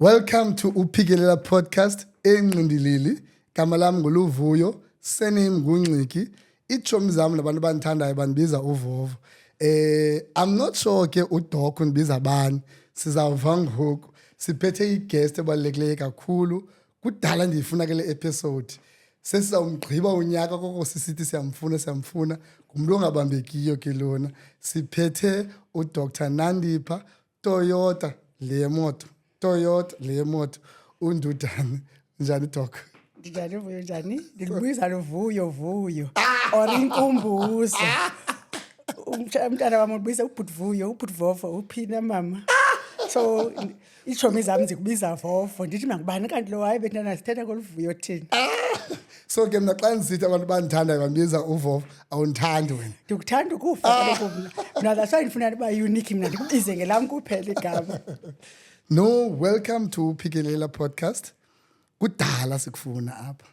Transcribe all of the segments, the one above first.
Welcome to Uphikelela Podcast eNgqindilili. Gama lami nguLuvuyo, surname nguNciki. Iitshomi zami nabantu abandithandayo bandibiza uVovo. I'm not sure ke uDoc undibiza bani. Sizawuva ngoku. Siphethe iguest ebalulekileyo kakhulu. Kudala ndiyifuna ke le episode. Sesizawumgqiba unyaka koko sisithi siyamfuna. Ngumuntu ongabambekiyo ke lona. Siphethe uDr Nandipha Toyota le moto. Undudane. Njani Doc? Njani Vuyo njani? Ndilibuza Vuyo. Or inkumbuzo. Umntana wami ubiza uBhutvuyo, uBhutvovo, uphina mama. So iitshomi zami zikubiza Vovo. Ndithi makubani kanti lo hayi bentana sithetha ngoluvuyo thina. So ke mna xa ndisithi abantu bandithandayo bandibiza uVovo awundithandi wena. Ndikuthanda ukufa kaloku mna. Mna that's why ndifuna uba unique mna ndikubize ngelam kuphela igama. No, welcome to Uphikelela Podcast. Kudala sikufuna apha.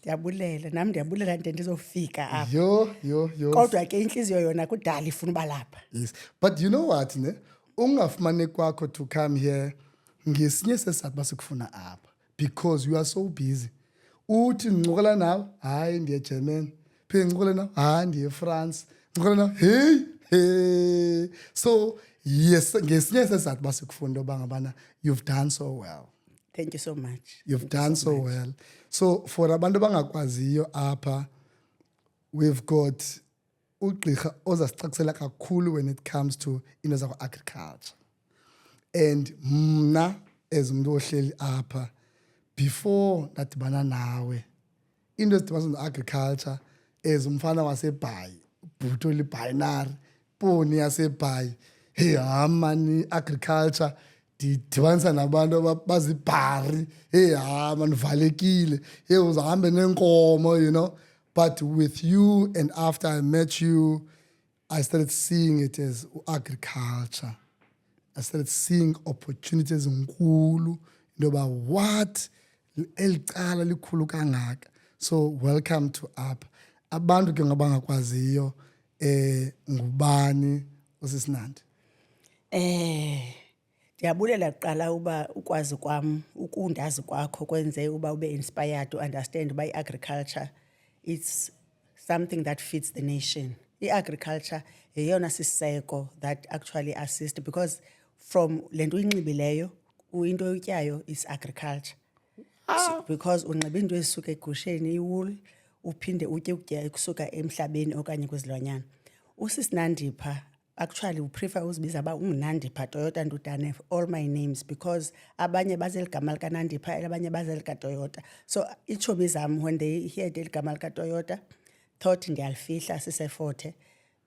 Ndiyabulela, nami ndiyabulela nto ndizofika apha. Yo. Kodwa ke inhliziyo yona kudala ifuna uba lapha. Yes. But you know what, ne? Ungafumane kwakho to come here ngesinye sesizathu basikufuna apha because you are so busy. Uthi ngincokela nawe, hayi ndiye German. Phinde ngincokela nawe, hayi ndiye France. Ngincokela nawe, hey. So yes, ngesinye sesizathu basikufuna oba ngabana you've done so well. Thank you so much. You've done so well. So for abantu abangakwaziyo apha, we've got ugqirha ozasicacisela kakhulu when it comes to into zakho agriculture. And mna as umuntu ohleli apha, before ndadibana nawe, into ezidibana no-agriculture as umfana waseBhayi, ubhuti olibinary, poni yaseBhayi, hey mani agriculture didibanisa nabantu bazibhari, hey mani valekile, hey uzahambe nenkomo, you know. But with you and after I met you, I started seeing it as agriculture. I started seeing opportunities nkulu. Ndoba what elicala likhulu kangaka. So welcome to Up. Abantu ke ngabangakwaziyo ngubani uSisinandi? Ndiyabulela kuqala uba ukwazi kwam ukundazi kwakho kwenze uba ube inspired to understand by agriculture. It's something that feeds the nation. I-agriculture yeyona siseko that actually assists because from le nto uyinxibileyo into oyityayo is agriculture. So, because unxiba into ezisuka egusheni iwool uphinde utye ukutya kusuka emhlabeni okanye kwizilwanyana. USisinandipha actually uprefer uzibiza uba unguNandipha Toyota Ndudane all my names because abanye baze ligama likaNandipha abanye baze likaToyota. So iitshomi zam when they heard igama likaToyota thought ndiyalifihla siseFort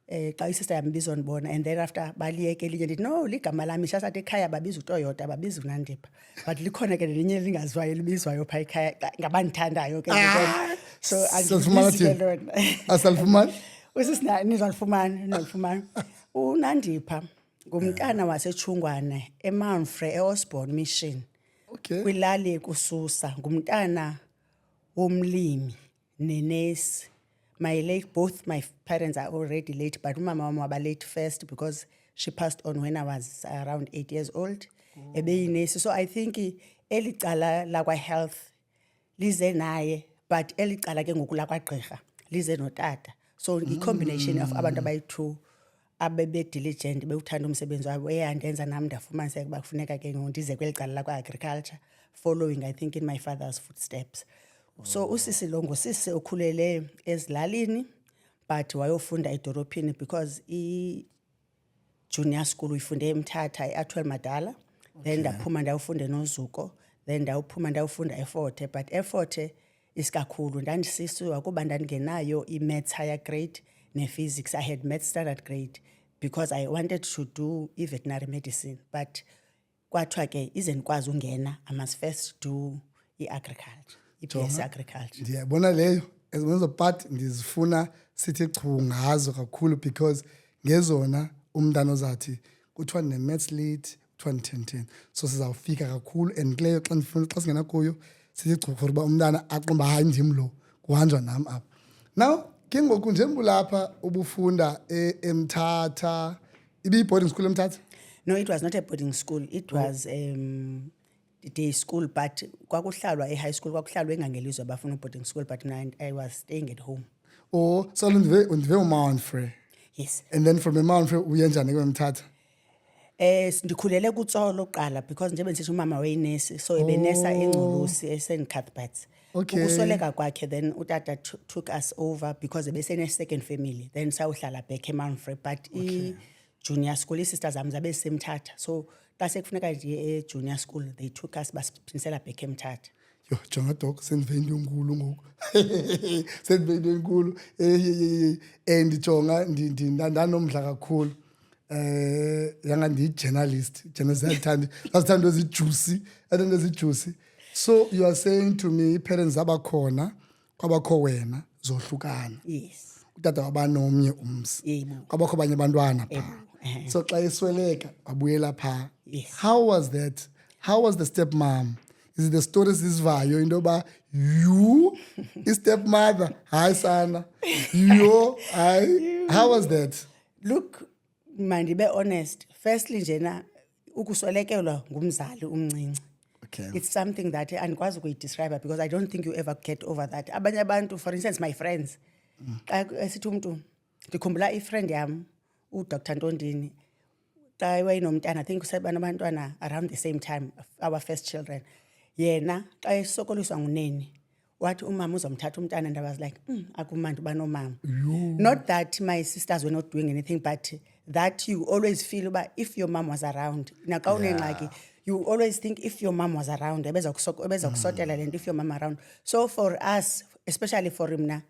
xa isister yam bizondibona and then after baliyeke elinye ndithi no ligama lami sasathi ekhaya babiza uToyota babiza uNandipha but likhona ke nelinye elingaziwayo elibizwayo phaa ekhaya ngabandithandayo ke so asalifumana nizalifumana uNandipha ngumntana waseTshungwane eMount Frere eOsborne Mission. Okay. Kwilali ekuSusa ngumntana womlimi nenesi. Both my parents are already late, but umama wami waba late first because she passed on when I was around 8 years old. Ebeyinesi. So I think elicala lakwa health lize naye, but elicala ke ngoku lakwa gqirha lize notata. So i-combination of abantu abayi-2 abebe diligent bewuthanda umsebenzi wabo eyandenza nami ndafumaniseka ukuba kufuneka ke ndize kweli cala lakwa agriculture following I think in my father's footsteps. So usisi lo ngusisi okhulele ezilalini but wayofunda edorophini because i-junior school uyifunde eMthatha eAthwell Madala. Then ndaphuma ndayofunda eNozuko, then ndawuphuma ndayofunda eFort but eFort isikakhulu ndandisisiwa kuba ndandingenayo i-maths higher grade ne-physics. I had maths standard grade because I wanted to do veterinary medicine but kwathiwa ke ize ndikwazi ungena I must first do i-agriculture. I-BS agriculture. Ndiyabona leyo ezo part ndizifuna sithi chu ngazo kakhulu because ngezona umntana ozathi kuthiwa ne-maths lit kuthiwa 10 so sizawufika kakhulu and leyo xa singena kuyo sithi chu for uba umntana aqomba hayi ndim lo kuhanjwa nam apha. Now ke ngoku njengulapha ubufunda eMthatha ibi boarding school eMthatha? No, it was not a boarding school. It was day school, but kwakuhlalwa high school, kwakuhlalwa engangelizwe abafuna boarding school, but I was staying at home. Oh, so undive uMount Frere. Yes. And then from Mount Frere uye njani ke Mthatha? Ndikhulele kuTsolo qala because njengoba ndisithi umama wayinesi, so ebenesa eNgcolusi eSt Cuthbert's. Okay. Ukusweleka kwakhe, then utata took us over because ebesene second family. Then sawuhlala back eMount Frere, but junior school sisters zami zabe semthatha. So xa sekufuneka ndiye junior school, they took us basiphinisela back eMthatha. Yo, jonga doc, sendive into enkulu ngoku. Sendive into enkulu. And jonga ndanomdla kakhulu. Yanga ndi-journalist. Journalist zasithanda ezijuicy. Athanda ezijuicy. So you are saying to me, parents abakhona, kwabakho wena, zohlukana. Yes. Utata waba nomnye umzi. Yebo. Kwabakho abanye abantwana pha. So xa esweleka, wabuyela pha. Yes. How was that? How was the stepmom? Is it the stories isivayo into yoba you i-stepmother, hayi sana, yo, hayi, how was that? Look, mandibe honest. Firstly njena ukuswelekelwa ngumzali umncinci. Okay. It's something that andikwazi ukuyidescribe because I don't think you ever get over that. Abanye abantu, for instance, my friends, xa esithi umntu, ndikhumbula ifriend yam, uDr. Ntondini, xa wayenomntana, I think abantwana around the same time, our first children. Yena, xa esokoliswa nguneni, wathi umama uzomthatha umntana, and I was like, akumandi uba nomama. Not that my sisters were not doing anything, but that you always feel about if your mom was around. You always think if your mom was around, if your mom around. So for us, especially for Rimna,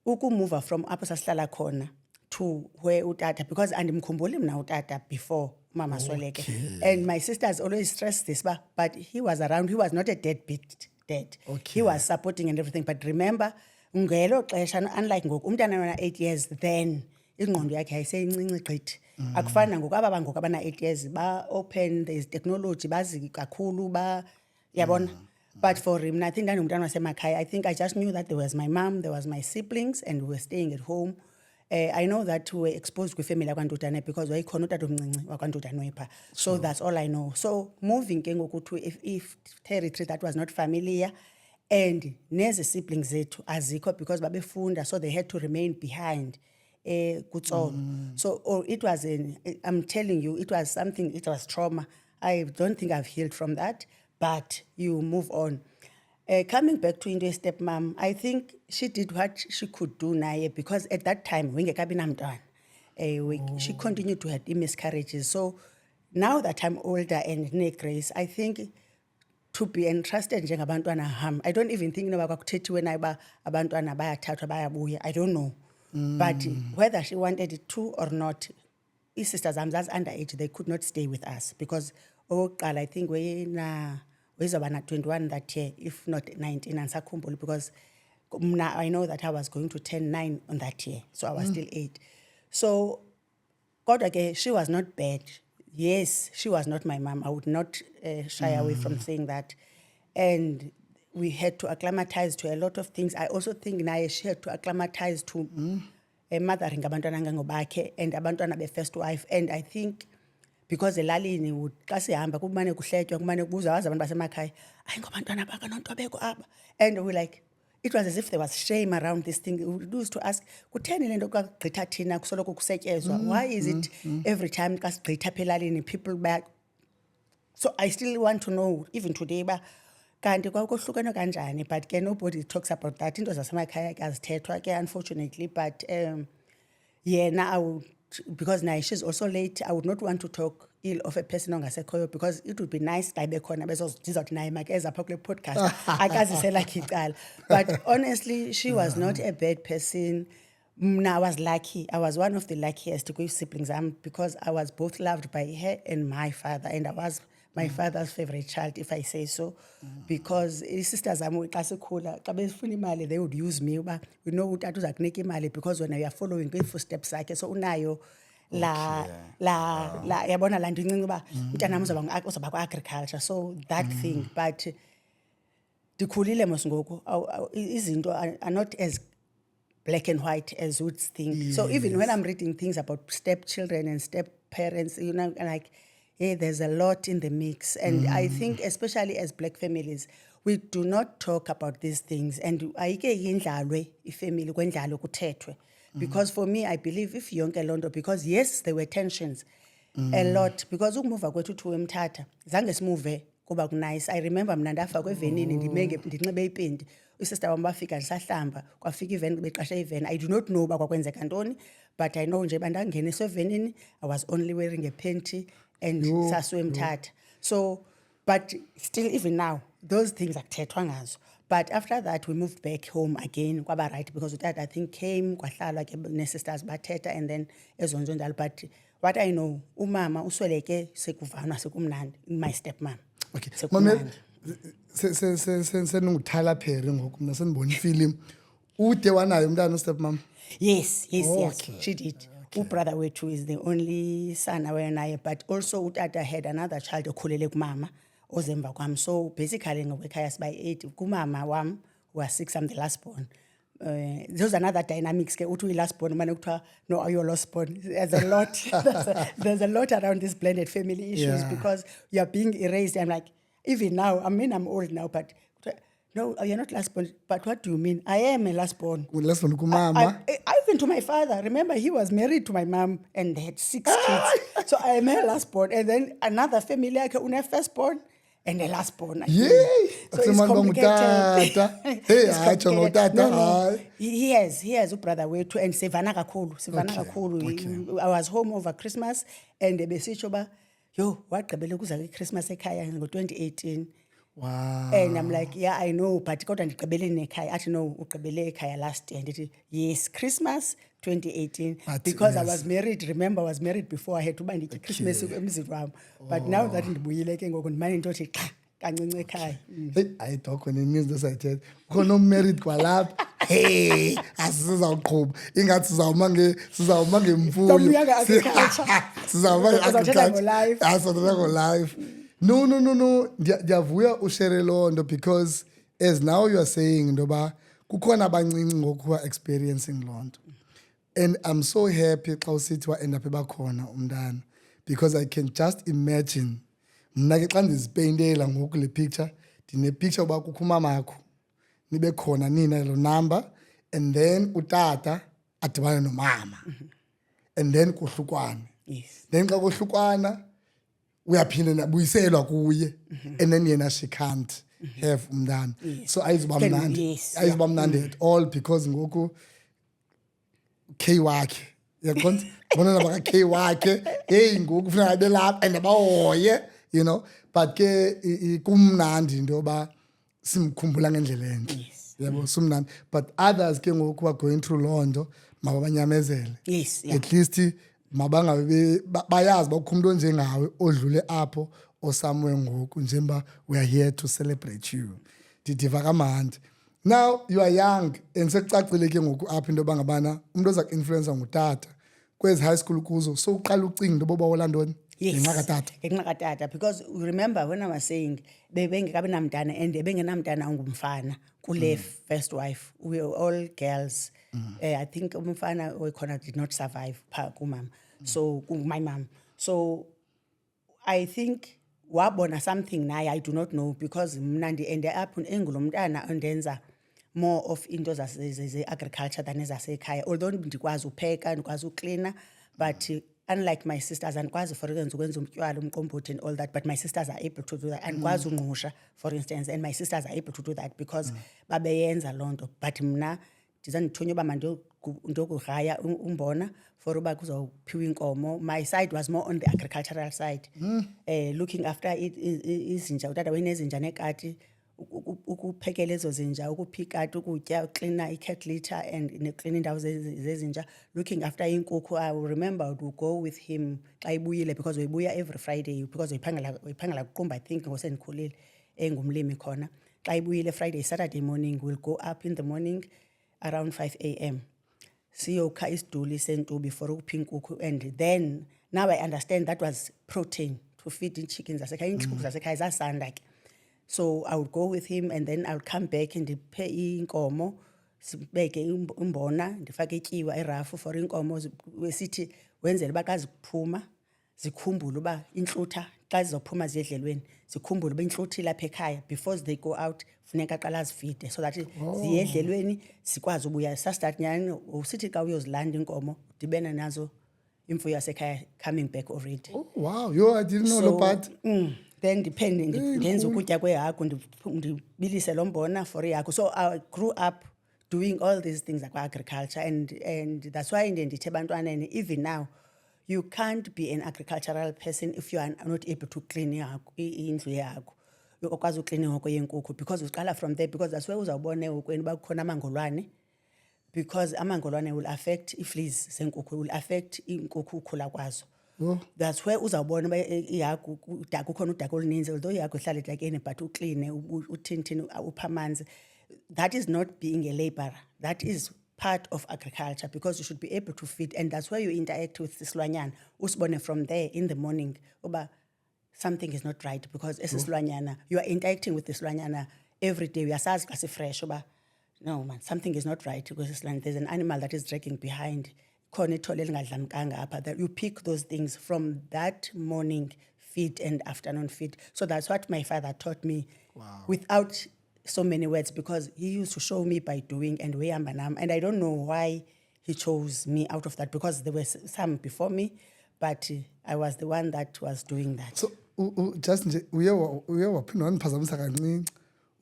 move from apho sasihlala khona to where utata, because andimkhumbuli mna utata before mama sweleke. And my sisters always stress this, but he was around. He was not a deadbeat dad. Okay. He was supporting and everything. But remember, ngelo xesha, unlike ngoku, umntana wana 8 years, then ingqondo yakhe yayiseyincinci gqithi. Akufana ngoku aba bangoku abana 8 years ba open, there's technology, bazi kakhulu yabona. But for him, I think ndandingumntana wasemakhaya. I think I just knew that there was my mom, there was my siblings, and we were staying at home. I know that we were exposed kwifamily yakwaNtutane because wayikhona utata omncinci wakwaNtutane pha. So that's all I know. So moving ke ngoku to if territory that was not familiar, and nezi siblings zethu azikho because babefunda, so they had to remain behind kuTsolo. So it was I'm telling you, it was something, it was trauma. I don't think I've healed from that, but you move on. Coming back to into stepmom, I think she did what she could do naye, because at that time, she continued to have miscarriages. So now that I'm older and grace, I think to be entrusted njengabantwana I don't even think noba kwakuthethiwe naye uba abantwana bayathathwa bayabuya. I don't know. But whether she wanted it to or not, his sisters zazi underage, they could not stay with us because I think we're 21 that year, if not 19, and sakhumbuli, because I know that I was going to turn 9 on that year, so I was still 8. So, God, okay, she was not bad. Yes, she was not my mom. I would not shy away from saying that. And we had to acclimatize to a lot of things. I also think naye she had to acclimatize to mothering abantwana ngobakhe and abantwana be first wife. And I think because elalini xa sihamba kumane kuhletywa kumane kubuzwa wazi abantu basemakhaya ayi ngobantwana baka noNtobeko aba, and we like, it was as if there was shame around this thing. We used to ask, kutheni le nto kwagqitha thina kusoloko kusetyezwa? Why is it every time xa sigqitha apha elalini people back? So I still want to know even today ba kanti kwakohlukene kanjani, but ke nobody talks about that. Into zasemakhaya ke azithethwa ke, unfortunately, but I would, because now she's also late, I would not want to talk ill of a person ongasekhoyo, because it would be nice xa bekhona bezozizothi naye makeze apha kule podcast akazisela icala. But honestly, she was not a bad person. I was lucky. I was one of the luckiest siblings because I was both loved by her and my father, and I was my father's favorite child, if I say so, because his sisters xa sikhula xa befuna imali, they would use me uba we know utata uza kunika imali because when we are following kwi-footsteps zakhe, so unayo yabona laa nto incinci uba umntanam uzawuba kwa-agriculture, so that thing. But ndikhulile mos ngoku, izinto are not as black and white as would think. Yes. So even when I'm reading things about stepchildren and step parents, like, there's a lot in the mix. And I think especially as black families, we do not talk about these things. And ayike yindlalwe ifamily kwendlalo kuthethwe. Because for me, I believe if yonke lonto, because yes, there were tensions a lot. Because ukumuva kwethu to eMthatha, zange simuve kuba nice. I remember mna ndafa kwevenini ndinxibe ipindi. Usister wami bafika ndisahlamba kwafika iveni beqashe iveni. I do not know uba kwakwenzeka ntoni, but I know nje bandangena esevenini, I was only wearing a panty and sasu eMthatha. So but still even now those things akuthethwa ngazo. But after that we moved back home again kwaba right, because utata I think came kwahlalwa ke ne-sisters bathetha and then ezonzo njalo. But what I know, umama usweleke sekuvanwa sekumnandi, my stepmom. Okay, mama, seninguthala pheri ngoku mna senibona ifilimu. Ude wanayo umntana stepmom? Yes, Okay. she did. Brother wethu is the only son awenaye, but also utata had another child okhulele kumama ozemva kwam. So basically ngobekhaya siba 8 kumama wam was 6, I'm the last born. There's another dynamics ke uthi last born manje kuthiwa no are you last born. There's a lot there's a lot around this blended family issues, Yeah. because you're being erased. I'm like, even now, I mean I'm old now, but no, you're not last born. But what do you mean? I am a last born. Last born kumama. Even to my father, remember he was married to my mom and they had 6 kids. So I am a last born, and then another family like una first born and a last born. Yay! So it's complicated. Hey, It's hayi complicated. ngotata No. hayi. He has a brother wethu and sevana kakhulu. I was home over Christmas and besitsho ba yo wagqibela ukuza kwiChristmas ekhaya ngo-2018. Wow. And I'm like, yeah, I know, but kodwa ndigqibele nekhaya. Athi no, ugqibele ekhaya last year. Ndithi yes, Christmas 2018, But because I yes. was married. Remember, I was married before I had to buy Christmas emzini wami. But now that ndibuyile ke ngoku ndimane ntothi xa kancinci ekhaya. Hey, I talk when it means this I tell. Kono married kwalapha. Hey, asizawuqhuba. Ingathi sizawuma ngemfuyo. Sawubuya nge-agriculture. Sizawuma Uzawuthetha nge-agriculture. ngo-live. Asizawuthetha ngo-live. No. Ndiyavuya ushare loo nto, because as now you are saying ndoba kukhona abancinci ngoku who are experiencing loo nto. And I'm so happy xa usithi wa-end up ebakhona umntana, because I can just imagine mna ke xa ndizipeyintela ngoku le picture, ndine-picture uba kukho umamakho nibe khona nina lo number, and then utata adibane nomama, and then kuhlukwane. Yes. Then xa kuhlukwana uyaphinda nabuyiselwa kuye, and then yena she can't have umntana. So ayizuba mnandi. Yes, Ayizuba mnandi at all, because ngoku K wakhe yaqonda bona nabaka K wakhe hey ngoku kufanele abe lapha and abahoye, you know, but ke kumnandi into yoba simkhumbula ngendlela enhle. Yabo sumnandi, but others ke ngoku are going through loo nto mabanyamezele. Yes, yeah. At least mabangabe bayazi bakukho umuntu onjengawe odlule apho osamwe ngoku njengoba we are here to celebrate you. Ndidiva kamandi. Now you are young and sekucacile ke ngoku apha into yoba ngabana umuntu oza ku-influencer ngutata kwezi high school kuzo, so uqala ucinga into yoba wola ntoni ngenxa katata. Ngenxa katata, because remember when I was saying bebengekabi namntana and bengenamntana ongumfana kule first wife, we were all girls. I think umfana oyikhona did not survive pha kumama, so my mom. So I think wabona something naye, I do not know, because mna ndi-ende up engulomntana ondenza more of into ze-agriculture than ezasekhaya. Although ndikwazi upheka, ndikwazi uklina, but unlike my sisters, andikwazi for instance ukwenza umtywala, umqombothi and all that, but my sisters are able to do that. Andikwazi ungqusha, for instance, and my sisters are able to do that because babeyenza loo nto. But mna ndiza ndithunywa uba mandiyokugraya umbona for uba kuzawuphiwa inkomo. My side was more on the agricultural side, looking after izinja. Utata wayenezinja nekati, ukuphekela ezo zinja, ukuphika ukutya, uklina i-cat litter and neklina indawo zezinja, looking after inkukhu. I will remember I would go with him xa ibuyile, because wayibuya every Friday, because wayiphangela kuqumba, I think ngosendikhulile engumlimi khona. Xa ibuyile Friday, Saturday morning, we'll go up in the morning around 5 a.m. siyokha isiduli sentubi for ukupha inkukhu. And then now I understand that was protein to feed the chickens zasekhaya. Iinkukhu zasekhaya zasanda ke. So I would go with him and then I would come back and ndiphe inkomo, sibeke umbona, ndifake ityiwa erafu for inkomo, wesithi wenzele uba kazi kuphuma zikhumbule uba intlutha xa zizophuma ziyedlelweni zikhumbule uba intlutha ilapha ekhaya before they go out funeka aqala azifide so that ziyedlelweni sikwazi ubuya sastart nyani usithi xa uyozilanda inkomo udibene nazo imfuyo yasekhaya coming back already. Oh, wow, yo, I didn't know So, that part. then ndenza ukutya kwehagu ndibilise lo mbona for ihagu. So I grew up doing all these things like agriculture and that's why ndithe bantwaneni even now you can't be an agricultural person if you are not able to clean indlu yehagu okwazi uklina ihoko yenkukhu because uqala from there because that's where uzawubona ehokweni uba kukhona amangolwane because amangolwane will affect i-fleas zenkukhu, will affect inkukhu ukhula kwazo. That's where uzawubona uba ihagu kukhona udaka oluninzi although ihagu ihlala edakeni but ukline uthintini upha amanzi. That is not being a laborer. That is part of agriculture because you should be able to feed and that's where you interact with isilwanyana. Usibone from there in the morning uba something is not right because esisilwanyana you are interacting with isilwanyana every day. Uyasazi xa sifresh uba no man, something is not right because there's an animal that is dragging behind. Khona ithole elingadlamkanga apha. That you pick those things from that morning feed and afternoon feed. So that's what my father taught me without so many words because he used to show me by doing and I don't know why he chose me out of that because there were some before me but I was the one that was doing that. So just nje uye waphinda wandiphazamisa kancinci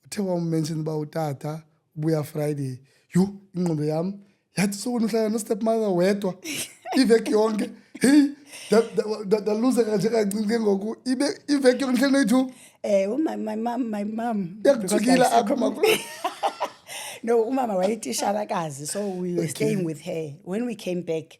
uthe wamention uba utata ubuya Friday yho ingqondo yam yathi sokuni uhlala nostepmother wedwa iveki yonke hey daluzeka nje kancinci ngoku iveki yonke nihleli noyi-2. My mom. Yakuthukile apha No, umama wayititshalakazi, so we were staying with her. When we came back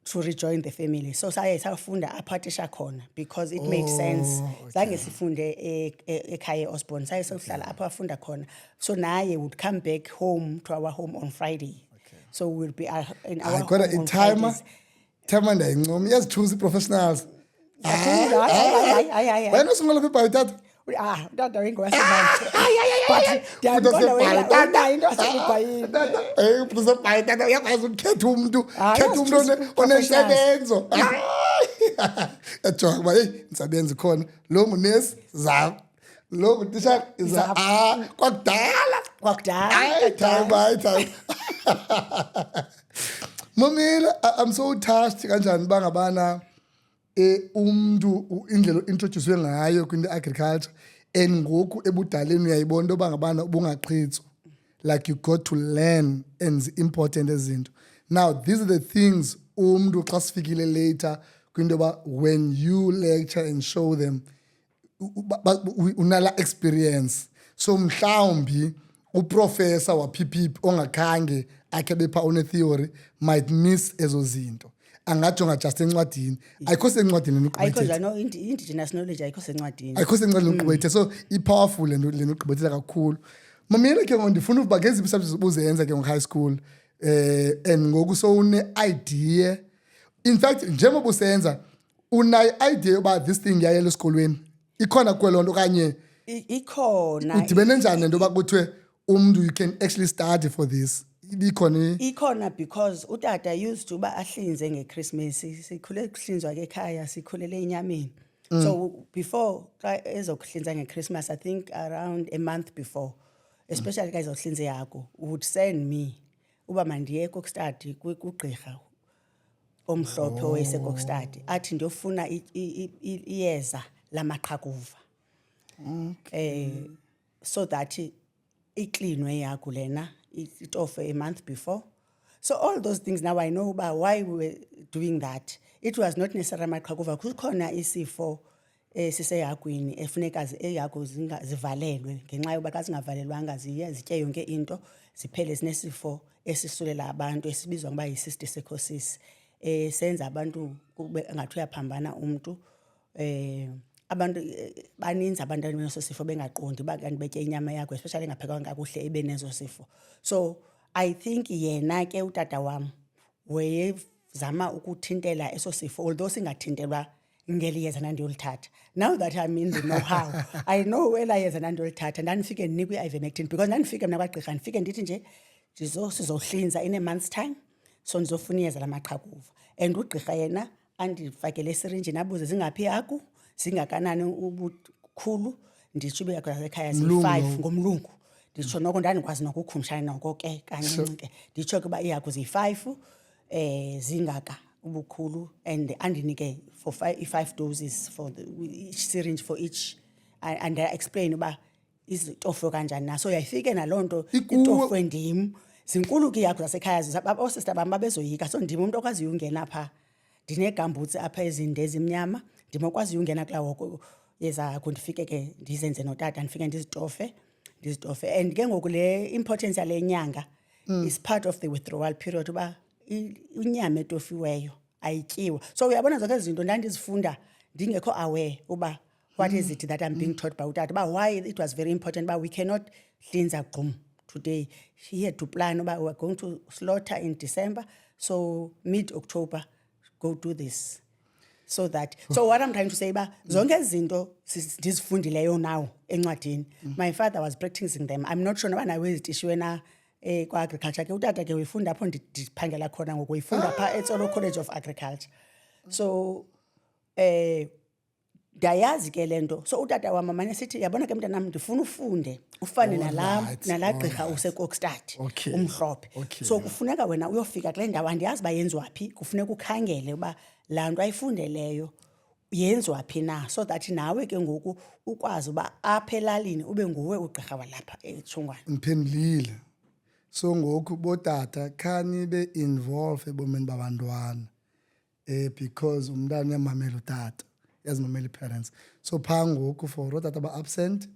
to rejoin the family, so saye safunda apha tisha khona because it makes sense. Zange sifunde ekhaya Osborne, saye sohlala apha afunda khona. So naye would come back home to our home on Friday. So we'll be in our home on Fridays. Timer ndayincoma iyazithusa i-professionals. Hayi. Wena usungela phi ibhayi tata? Utata wengowasebantu. But ndiyambona wena unayo into yasebhayini. Hey, usebhayi tata uyakwazi ukukhetha umuntu, khetha umuntu onesebenzo. Yajonga uba hey ndisabenza khona. Lo ngunesi zam. Lo ngutitshala zam. Kwakudala. Hayi time. Mamela, I'm so touched kanjani bangabana umntu indlela introduce ngayo kwinto agriculture and ngoku ebudaleni uyayibona into bangabana ubungaqhitswa like you got to learn and important ezinto. Now these are the things umntu xa sifikile later kwinto ba when you lecture and show them unala experience so mhlawumbi uprofessor wa PPP ongakhange akhe bepha one theory might miss ezo zinto angajonga just encwadini ayikho sencwadini noqhubethe ayikho no indigenous knowledge ayikho sencwadini noqhubethe so i-powerful lento noqhubethela kakhulu. Mamela ke ngondifuna ukuba ngeziphi subjects ubuzenza ke ngo-high school and ngoku so une-idea in fact njengoba usenza una-idea yoba this thing yayela esikolweni ikhona kwelo nto okanye ikhona udibene njani nento yoba kuthiwe umntu you can actually study for this ikhona because utata used to ba ahlinze ngeChristmas sikhule kuhlinzwa ke ekhaya sikhulele enyameni so before xa ezokuhlinza ngeChristmas I think around a month before especially guys ohllinze yakho would send me uba mandiye kokstudy kugqirha omhlophe owayesekokstudy athi ndiyofuna iyeza lamaqhakuva so that iklinwe yakho lena it off a month before. So all those things now I know about why we were doing that. It was not necessarily amaqhakuva kukhona isifo siseyagwini efuneka eyago zivalelwe ngenxa yoba xa zingavalelwanga zitye yonke into ziphele sinesifo esisulela abantu esibizwa ngoba yi-cysticercosis senza abantu kube ngathi uyaphambana umuntu abantu baninzi abantu abaneso sifo bengaqondi bakanti betye inyama yakho especially engaphekanga kakuhle ebenezo sifo. So I think yena ke utata wam wayezama ukuthintela eso sifo although singathintelwa ngeliyeza nandiyolithatha. Now that I'm in the know-how I know elayeza nandiyolithatha ndandifike ndinikwe i-ivermectin because ndandifike mna kwagqirha ndifike ndithi nje sizohlinza in a month's time so ndizofuna iyeza lamaqhakuva and ugqirha yena andifakele esirinjini abuze zingaphi ihagu, zingakanani ubukhulu, nditsho uba ihagu zasekhaya ziyi-5 ngomlungu. Nditsho noko ndandikwazi nokukhumshana noko ke kancinci ke. Nditsho ke uba iihagu ziyi-5 zingaka ubukhulu, and andinike for i-5 doses for each syringe for each, and I explain uba izitofwe kanjani na. So yayifike naloo nto itofwe ndim. Zinkulu ke iihagu zasekhaya, oosista bam babezoyika. So ndim umntu okwaziyo ungena phaa, ndineegambutsi apha ezinde ezimnyama, ndim okwaziyo ungena kulaa hoko yezaa hagu ndifike ke ndizenze notata, ndifike ndizitofe. And ke ngoku le importance yale nyanga is part of the withdrawal period, uba inyama etofiweyo ayityiwa. So uyabona zonke ezi zinto ndandizifunda ndingekho aware uba what is it that I'm being taught by utata, uba why it was very important uba we cannot hlinza gqum today. He had to plan uba we're going to slaughter in December, so mid-October go do this. So what I'm trying to say uba zonke ezi zinto ndizifundileyo now encwadini, my father was practicing them. I'm not sure noba nawe ezitishwe na kwa-agriculture ke. Utata ke uyifunda apho ndiphangela khona ngoku, uyifunda phaa eTsolo College of Agriculture. So ndayazi ke le nto. So utata wam amane sithi, yabona ke mntanam, ndifuna ufunde ufane nalaa gqirha useKokstad umhlophe. So kufuneka wena uyofika kule ndawo, andiyazi uba yenziwa phi, kufuneka ukhangele uba laa nto ayifundeleyo yenziwa phi na, so that nawe ke ngoku ukwazi uba apha elalini ube nguwe ugqirha walapha eTshungwane. Ndiphendulile. So ngoku botata khani be-involve ebomini babantwana because umntana uyamamela utata, uyazimamela i-parents. So phaa ngoku for otata ba-absent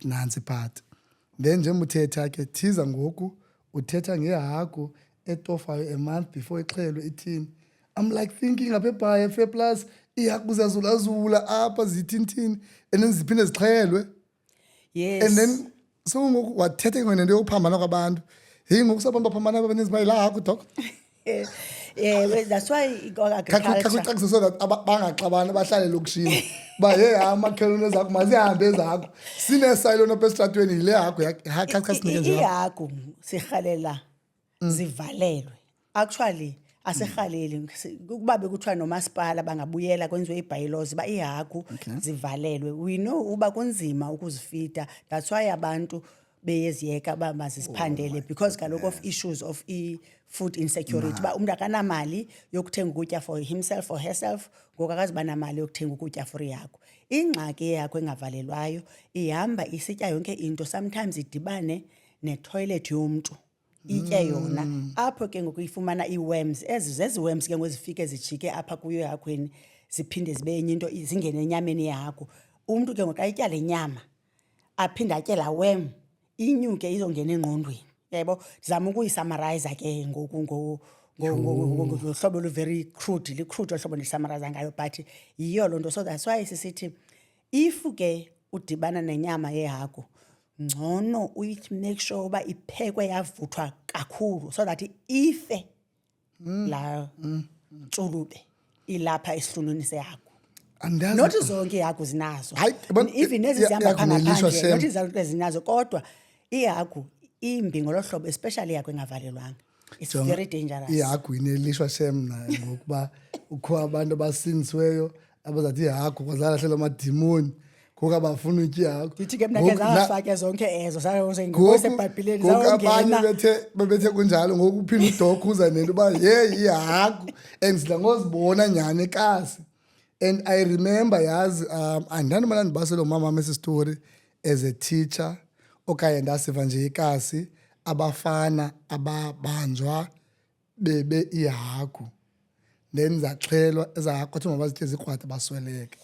nantsi part. Then njengoba uthetha ke thiza ngoku uthetha ngehagu etofayo a month before ixhelwe ithini. I'm like thinking apha eBhayi Fair Plus ihagu ziyazulazula apha zithintini and then ziphinde zixhelwe. Yes. And then so ngoku wathetha ngene nto yokuphambana kwabantu. Hey ngoku sabantu baphambana abaninzi bayila hagu doc. Yeah, that's why agriculture so that bangaxabani bahlale lokishini. Ba hey amakhelwane ezakho mazihambe ezakho. Sinesayilo nopha esitratweni yile hagu sinike nje. Ihagu sirhalela zivalelwe. Actually asirhaleli ukuba bekuthiwa nomasipala bangabuyela kwenziwe i-bylaws uba ihagu zivalelwe. We know uba kunzima ukuzifida. That's why abantu beyeziyeka uba maziziphandele because kaloku of issues of food insecurity. Uba umntu akanamali yokuthenga ukutya for himself or herself, ngoku akazuba namali yokuthenga ukutya for ihagu. Ingxaki yehagu engavalelwayo ihamba isitya yonke into, sometimes idibane netoilet yomntu itye yona. Apho ke ngoku ifumana ii-worms. Zezi worms ke ngoku zifike zijike apha kuyo ehagwini ziphinde zibe enye into zingene enyameni yehagu. Umntu ke ngoku xa itya le nyama aphinde atye laa worm, inyuke izongena engqondweni. Yabo ndizama ukuyisummarize ke ngoku ngohlobo olu-very crude, li-crude ohlobo ndisummarize ngayo, but yiyo loo nto. So that's why sisithi if ke udibana nenyama yehagu, ngcono make sure uba iphekwe yavuthwa kakhulu so that ife la ntsulube ilapha esihlunwini sehagu. Not zonke ihagu zinazo, even ezi zihamba phaa ngaphandle, not zonke zinazo, kodwa ihagu imbi ngolo hlobo, especially ihagu engavalelwanga. It's very dangerous. Ihagu inelishwa shem nayo ngokuba ukho abantu abasindisiweyo abazathi ihagu kwazalahlela amadimoni ngoku abafuna utya ihagu. Ndithi ke mna ke zafake zonke ezo zasebhayibhileni zawongena. Bebethe kunjalo ngoku uphinde udokho uza nento uba ye ihagu and sidla ngozibona nyhani ekasi. And I remember yazi andandimana ndibaselo mama esi story as a teacher okanye ndasiva nje ikasi abafana ababanjwa bebe ihagu then zaxhelwa ezahagu kwathi mabazitye zikrwada basweleke.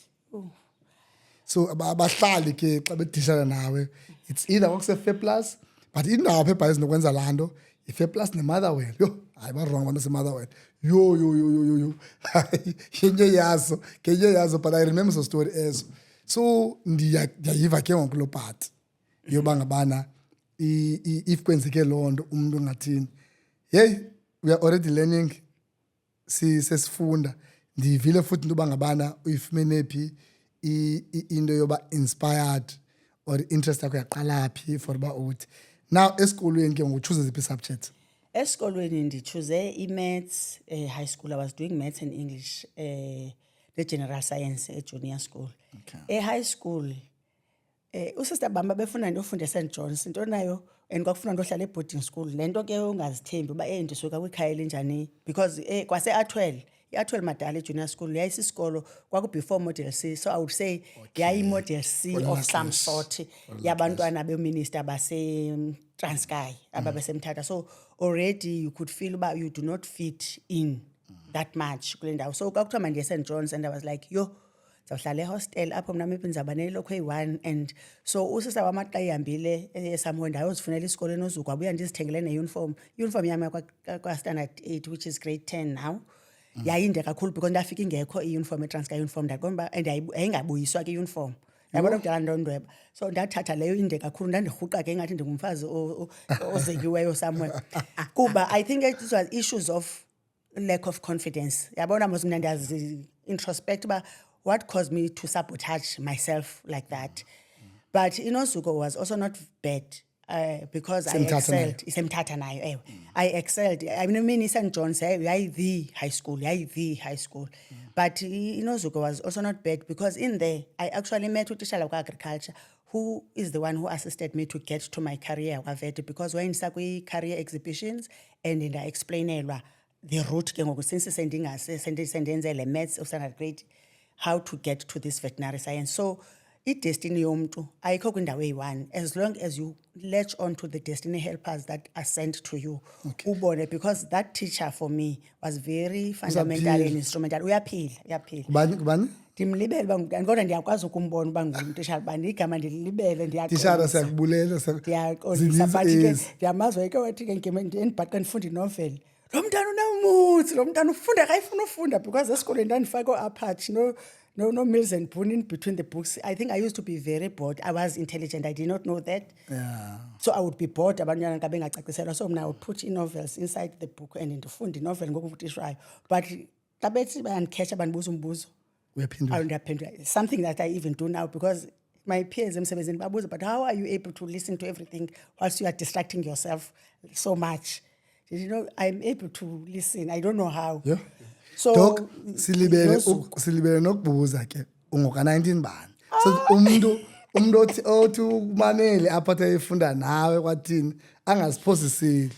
So abahlali ke xa bedishana nawe it's either wakuse-Fair Plus, but indawo apha eBhayi zinokwenza laa nto i-Fair Plus ne-Motherwell. Yho hayi barong abantu base-Motherwell. Yo ngenye yazo but I remember so story ezo. So ndiyayiva ke ngoku lo part yoba ngabana if kwenzeke loo nto umntu ungathini. Hey, we are already learning, sesifunda. Ndivile futhi into yoba ngabana uyifumene phi into yoba inspired or interest yakho yaqala phi for uba uthi now esikolweni ke ngoku choose ziphi subjects. Esikolweni ndichoose i-maths, high school. I was doing maths and English, the general science junior school. Okay. High school, usister bamba befuna ndofunda eSt John's, into nayo and kwakufuna ndohlala boarding school. Lento ke ungazithembi uba ndisuka kwikhaya elinjani because kwase Atwell, i-Atwell Madala junior school yayisisikolo kwaku before model C, so I would say yayi model C of some sort yabantwana beminister base Transkei ababesemthatha. So already you could feel about you do not fit in that much kule ndawo. So kwakuthiwa mandiye St John's and I was like yo zawuhlala ehostel apho mna maybe ndizawuba nelokho eyi-1. And so usisa wam xa ihambile somewhere ndayozifunela isikolo enozuku wabuya ndizithengele neuniform. Uniform yam kwa-standard 8 which is grade 10 now. Yayinde kakhulu because ndafika ingekho i-uniform eTranskei uniform ndaqonda uba and yayingabuyiswa ke i-uniform. Yabona kudala ndondweba. So ndathatha leyo inde kakhulu ndandirhuqa ke ngathi ndingumfazi ozekiweyo somewhere. Kuba I think it was issues of lack of confidence. Yabona mos mna ndazi introspect uba what caused me to sabotage myself like that. But Inozuko was also not bad because I excelled. Isemthatha nayo ewe. I excelled. I mean St John's yayi the high school, But Inozuko was also not bad because in there I actually met utishala kwa agriculture who is the one who assisted me to get to my career waVET, because when sakwi career exhibitions and I explainelwa the route ke ngoku since sendenze le maths of standard grade how to get to this veterinary science. So i-destiny yomntu ayikho kwindawo eyi-1 as long as you latch on to the destiny helpers that are sent to you. Ubone, because that teacher for me was very fundamental and instrumental. Uyaphila. Kubani? Ndimlibele uba ngubani kodwa ndiyakwazi ukumbona uba ngumtishara bani igama ndilibele Tishara siyakubulela. Ndiyaqolisa but ke ndiyamazwa ke wathi ke ndibhaqa ndifunda inoveli. Lo mntana unamuthi, lo mntana ufunda akayifuna ufunda because esikoleni ndandifake o-apart no Mills and Boone in between the books. I think I used to be very bored. I was intelligent. I did not know that. Yeah. So I would be bored abantwana ka bengacaciselwa. So I would put in novels inside the book and ndifunda novel ngokuvutishwayo. But xa bethi bayandikhetha bandibuza umbuzo. Uyaphendula. Something that I even do now because my peers emsebenzini babuza, but how are you able to listen to everything whilst you are distracting yourself so much? You know, I'm able to listen. I don't know how. Yeah. So Doc, silibele nokubuza ke ungoka 19 bani. So umuntu othi umamele aphathe efunda nawe kwathini angaziphosiseli.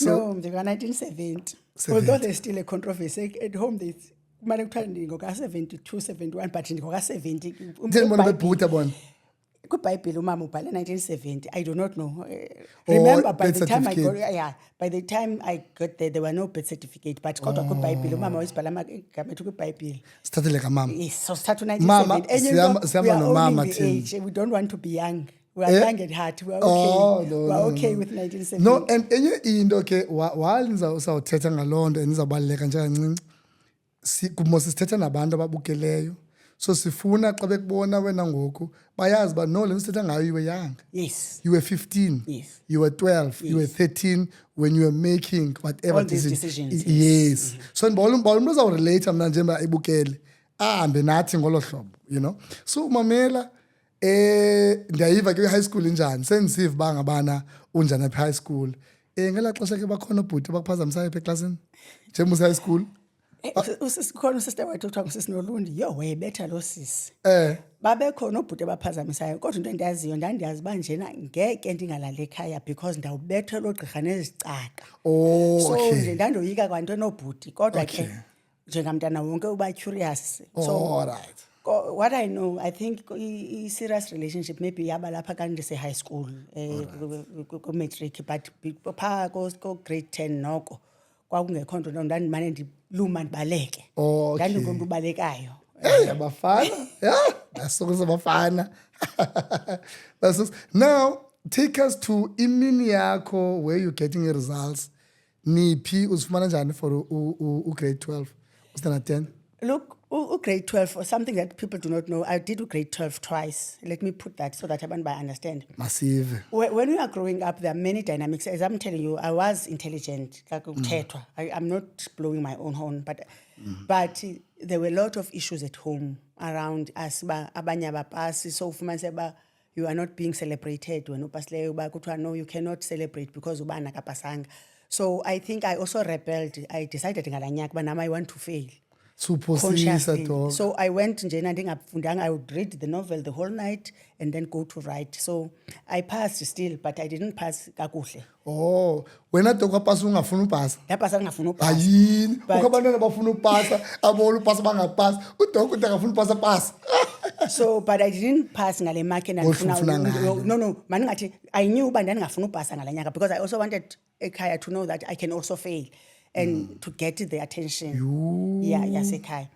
No, they were 1970. Although there's still a controversy at home, they kumane kuthiwa ndingoka 72, 71, but ndingoka 70. Ndibona bebhuta bona. KwiBhayibhile umama ubhale 1970. I do not know. Remember by the time I got there were no birth certificate, but kodwa KwiBhayibhile umama wayesibhala amagama ethu KwiBhayibhile. Sithathele kamama. Yes, so start 1970. Siyama nomama thina. We don't want to be young. We are young at heart. We are okay. We are okay with 1970. No, and enye into ke while usawuthetha ngalonto enizabaleka nje kancinci. Kumose sithetha nabantu ababukeleyo. So sifuna xa bekubona wena ngoku bayazi ba no le sithetha ngayo you were young. Yes. You were 15. Yes. You were 12. Yes. You were 13 when you were making whatever all these decisions. Yes. So umuntu uzawurelate mna njengoba ebukele ahambe nathi ngolo hlobo, you know. So umamela ndiyayiva ke high school injani sengisiva bangabana unjani apha high school. Ngela xesha ke bakhona ubhuti bakuphazamisayo apha eklasini njengoba high school. Usikhona usister wethu kuthiwa ngusisi Nolundi yo wayebetha lo sisi. Babekhona obhuti abaphazamisayo kodwa into endiyaziyo ndandiyazi uba njena ngeke ndingalali ekhaya because ndawubetha lo gqirha nezicaka. So nje ndandoyika kwanto enobhuti kodwa ke njengamntana wonke uba curious. So alright. What I know, I think serious relationship maybe yaba lapha ka ndise high school ku matric, but pha ko grade 10 noko kwakungekho nto ndandimane ndiluma ndibaleke. Ndandingumntu ubalekayo. Abafana. Yeah, basukuza abafana. Now take us to imini yakho where you getting your results. Niphi uzifumana njani for grade 12 standard 10? Look, grade 12, or something that people do not know, I did grade 12 twice. Let me put that so that everyone understand. Massive. When we are growing up, there are many dynamics. As I'm telling you, I was intelligent. I'm not blowing my own horn, but there were a lot of issues at home around us. So you are not being celebrated. When no, you cannot celebrate because ubana kapasanga. So I think I also rebelled. I decided but now I want to fail. Suphosisa Consciously. dog. So I went njena ndingafundanga, I would read the novel the whole night and then go to write. So I passed still, but I didn't pass kakuhle. Oh, wena dog wapasa ungafuna upasa. Ndapasa ndingafuna upasa. Hayini, But- ukho abantwana bafuna upasa, abona upasa bangapasa. Udog uthi akafuna upasa pasa. So but I didn't pass ngale mark and Ufuna ngayo. no mandingathi I knew uba ndandingafuna upasa ngale nyaka because I also wanted ekhaya to know that I can also fail and to get the attention. Yeah, yasekhaya.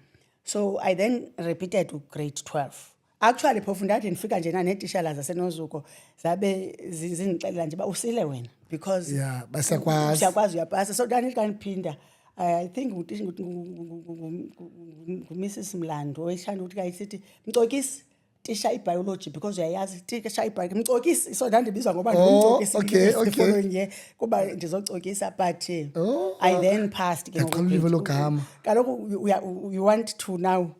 So I then repeated to grade 12. Actually phofu ndathi ndifika njena neetishala zaseNozuko zabe zindixelela nje uba usile wena because Yeah, basiyakwazi. siyakwazi uyapasa. So ndanithi kandiphinda I think Mrs. Mlando oyithanda ukuthi kayisithi Mcokisi tisha ibiology because uyayazi tisha ibiology Mcokisi so ndandibizwa ngoba ngumcokisi okay, the okay. following year kuba ndizocokisa but I then passed ke Yaqala ulive lo gama. kaloku you want to now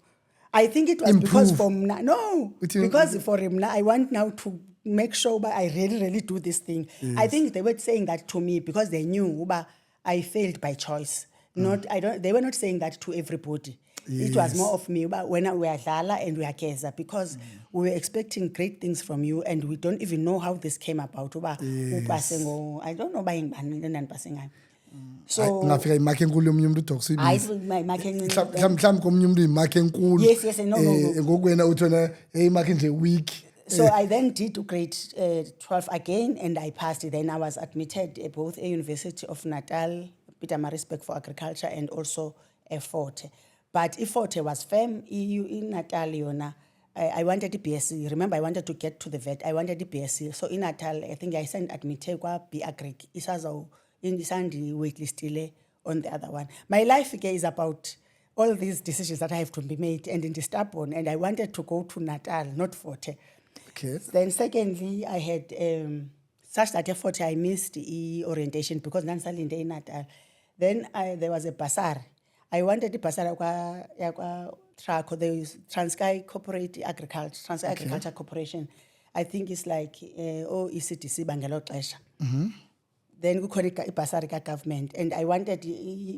I think it was Improve. because from now no Uthi- because for him now I want now to make sure that I really do this thing. I think they were saying that to me because they knew uba I failed by choice. Not they were not saying that to everybody. It was more of me uba when we are dlala and we are keza because we were expecting great things from you and we don't even know how this came about uba upase ngo I don't know uba ngibani lena ndipase ngayo. So Ngafika imakhe enkulu yomunye umuntu udog I suyibisi. my can Mhlawumbe komunye umuntu imakhe enkulu. Yes, no. Ngokwena uthi wena hey imakhe nje weak. So I then did grade 12 again and I passed. Then I was admitted at both a University of Natal, Pietermaritzburg for agriculture and also a Forte. But if Forte was firm, in Natal, yona, I wanted the BSc. Remember, I wanted to get to the vet. I wanted the BSc. So in Natal, I think I sent admitted kwa B Agric. Isazo in the Sandy waitlist on the other one. My life again is about all these decisions that I have to be made and in the stubborn. And I wanted to go to Natal, not Forte. Okay. Then secondly, I had such that effort I missed the orientation because Nansalinde in Natal. Then there was a basar. I wanted the basar yakwa Traco, there is Transkei Corporate Agriculture, Transkei Agriculture Corporation. I think it's like ECTC Bangalo Klesha. Then we call it basari government. And I wanted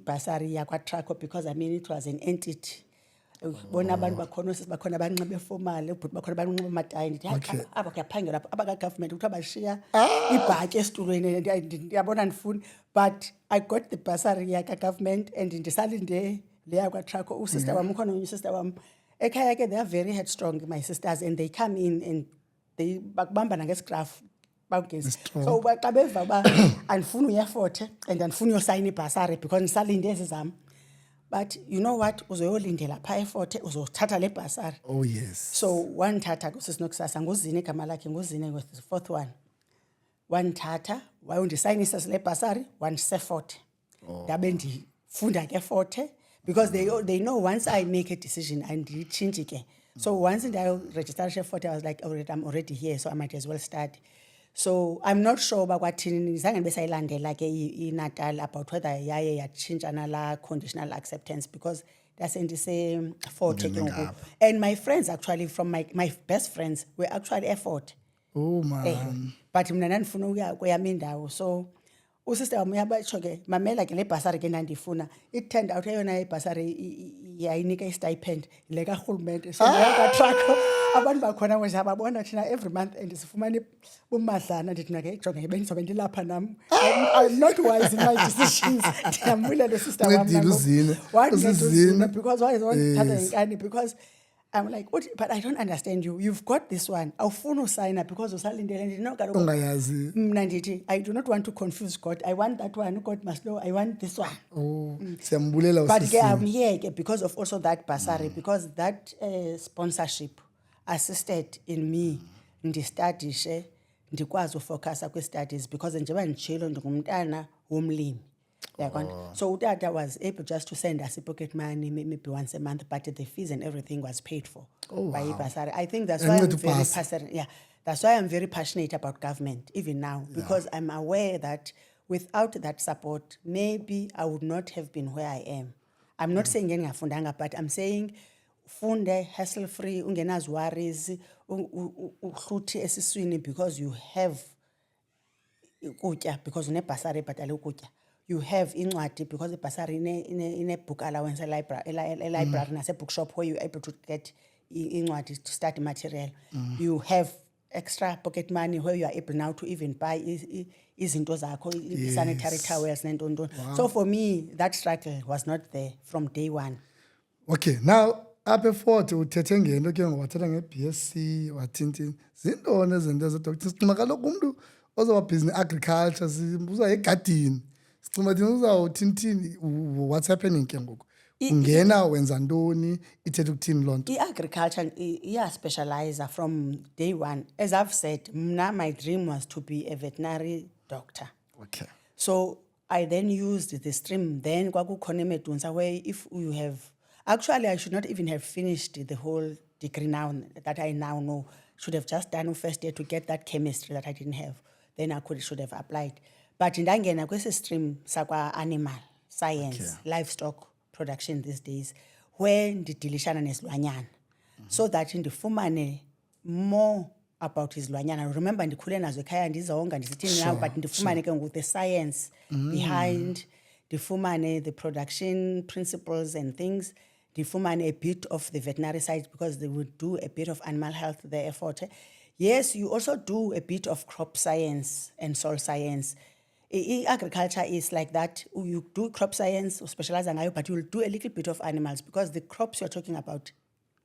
basari yakwa Traco because I mean it was an entity. Bona abantu bakhona abanxibe formal but bakhona abanxibe amatayi ndithi aba kuyaphangela aba government ukuthi abashiya ibhatyi esitulweni ndiyabona ndifuni but I got the bursary yaka government and ndisalinde leya kwa Traco usister wami ukhona unye sister wami ekhaya ke they are very headstrong my sisters and they come in and they bakubamba nangesigraph bawugezi so xa beva uba andifuni uyaforte and andifuni uyosayina ibhasari because ndisalinde ezi zam. But you know what? Uzoyolindela pha eForte uzothatha le basari. Oh yes. So one tata kusisinokusasa nguzine igama lakhe nguzine with the fourth one. One tata wayondisayinisa le basari one seForte. Ndabe ndifunda ke Forte because they know once I make a decision and change ke. So once I registered Forte I was like I'm already here so I might as well start. So I'm not sure about what zange besayilandela ke iNatal about whether yaye yatshintshana la conditional acceptance because that's in the Forte ke ngoku. And my friends actually from my best friends were actually at Forte. Oh man. But mina ndandifuna ukuya kweyami indawo so usister wami uyabatsho ke mamela ke le basari ke ndandifuna it turned out eyona ibasari yayinika istipend le karhulumente so ngaka Traco abantu bakhona nje ababona thina every month and sifumana umadlana ndithi nake jonge bendizobe ndilapha nam I'm not wise in my decisions ndiyambulela sister wami Uzine. because why is one thatha inkani because I'm like, but I don't understand you. You've got this one. Awufuna usign up because usalindele ndithi no kaloku. Ungayazi. Mna ndithi I do not want to confuse God. I want that one. God must know. I want this one. Oh, siyambulela But usisi. I'm here because of also that bursary because that sponsorship assisted in me ndistudishe ndikwazi ufocusa kwi-studies because njengoba nditshilo ndingumntana womlimi. So utata was able just to send us a pocket money maybe once a month, but the fees and everything was paid for by Basari. I think that's why I'm very passionate. Yeah, that's why I'm very passionate about government even now because I'm aware that without that support, maybe I would not have been where I am. I'm not saying ngiyafundanga, but I'm saying funde hassle free, ungenazo worries, uhluthi esiswini because you have ukutya because une basari but ukutya. you have incwadi because the bursary in a book allowance a library nase bookshop where you're able to get incwadi to study material. You have extra pocket money where you are able now to even buy izinto zakho, sanitary towels nento. So for me, that struggle was not there from day one. Okay, now apha eFort uthethe ngento ke wathetha nge-BSc wathintini. Zintoni ezinto ezo-doctor? Sicima kaloku umntu ozawubhizi ne-agriculture uza egadini. Sicima thina uzawuthintini. What's happening ke ngoku? Ungena wenza ntoni? Ithethe ukuthini loo nto? Agriculture specializer from day one. As I've said, my dream was to be a veterinary doctor. Okay. So I then used the stream. Then kwakukhona eMedunsa where if you have, actually I should not even have finished the whole degree now that I now know. Should have just done first year to get that chemistry that I didn't have. Then I should have applied. But ndangena kwesi stream sakwa animal science, livestock production these days, where ndidilishana nesilwanyana. So that ndifumane more about izilwanyana. Remember ndikhule nazo ekhaya ndizonga ndisithini now, but ndifumane ke ngoku the science behind, ndifumane the production principles and things, ndifumane a bit of the veterinary side because they would do a bit of animal health there effort. Yes, you also do a bit of crop science and soil science. Agriculture is like that. You do crop science or specialize on, but you'll do a little bit of animals because the crops you're talking about,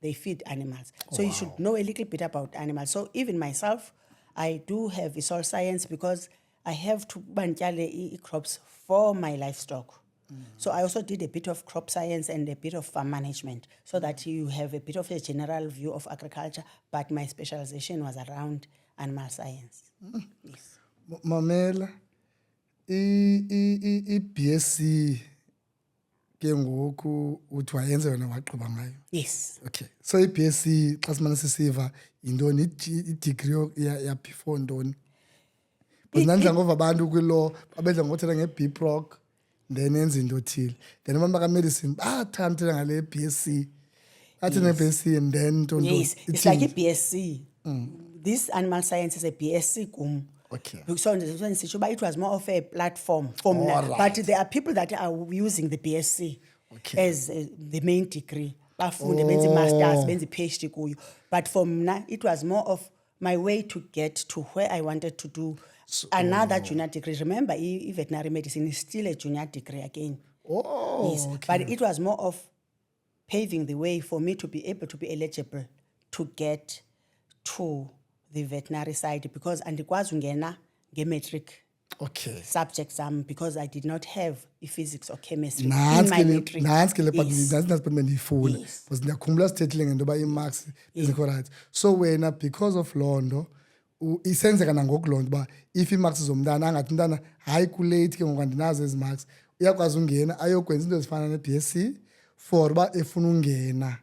they feed animals. So you should know a little bit about animals. So even myself, I do have a soil science because I have to banjale crops for my livestock. So I also did a bit of crop science and a bit of farm management so that you have a bit of a general view of agriculture, but my specialization was around animal science. Yes. Mamela, i-BSc ke ngoku uthi wayenza yona wagqiba ngayo. Yes. Okay. So i-BSc xa simane sisiva yintoni i-degree ya-before ntoni? Because nandidla ngova abantu kwilo babedla ngothetha nge-BProc then enza into othile. Then abantu baka-medicine bathanda uthetha ngale BSc. Athi ne-BSc and then ntoni. Yes, it's like a BSc. This animal science is a BSc kum. Okay. So it was more of a platform for me. Right. But there are people that are using the BSc as the main degree. Bafunde benze masters, benze PhD kuyo. But for me, it was more of my way to get to where I wanted to do another junior degree. Remember, veterinary medicine is still a junior degree again. Oh, yes. okay. But it was more of paving the way for me to be able to be eligible to get to the veterinary side because andikwazi ungena nge-matric subjects because I did not have physics or chemistry in my matric. Nantsi ke le part ndiyifuna because ndiyakhumbula sithethile ngento yoba ii-marks ezikho right. So wena because of loo nto isenzeka nangoku loo nto uba if ii-marks zomntana angathi umntana hayi kulate ke ngoku andinazo ezi marks uyakwazi ungena ayokwenza into ezifana ne-BSc for uba efuna ungena.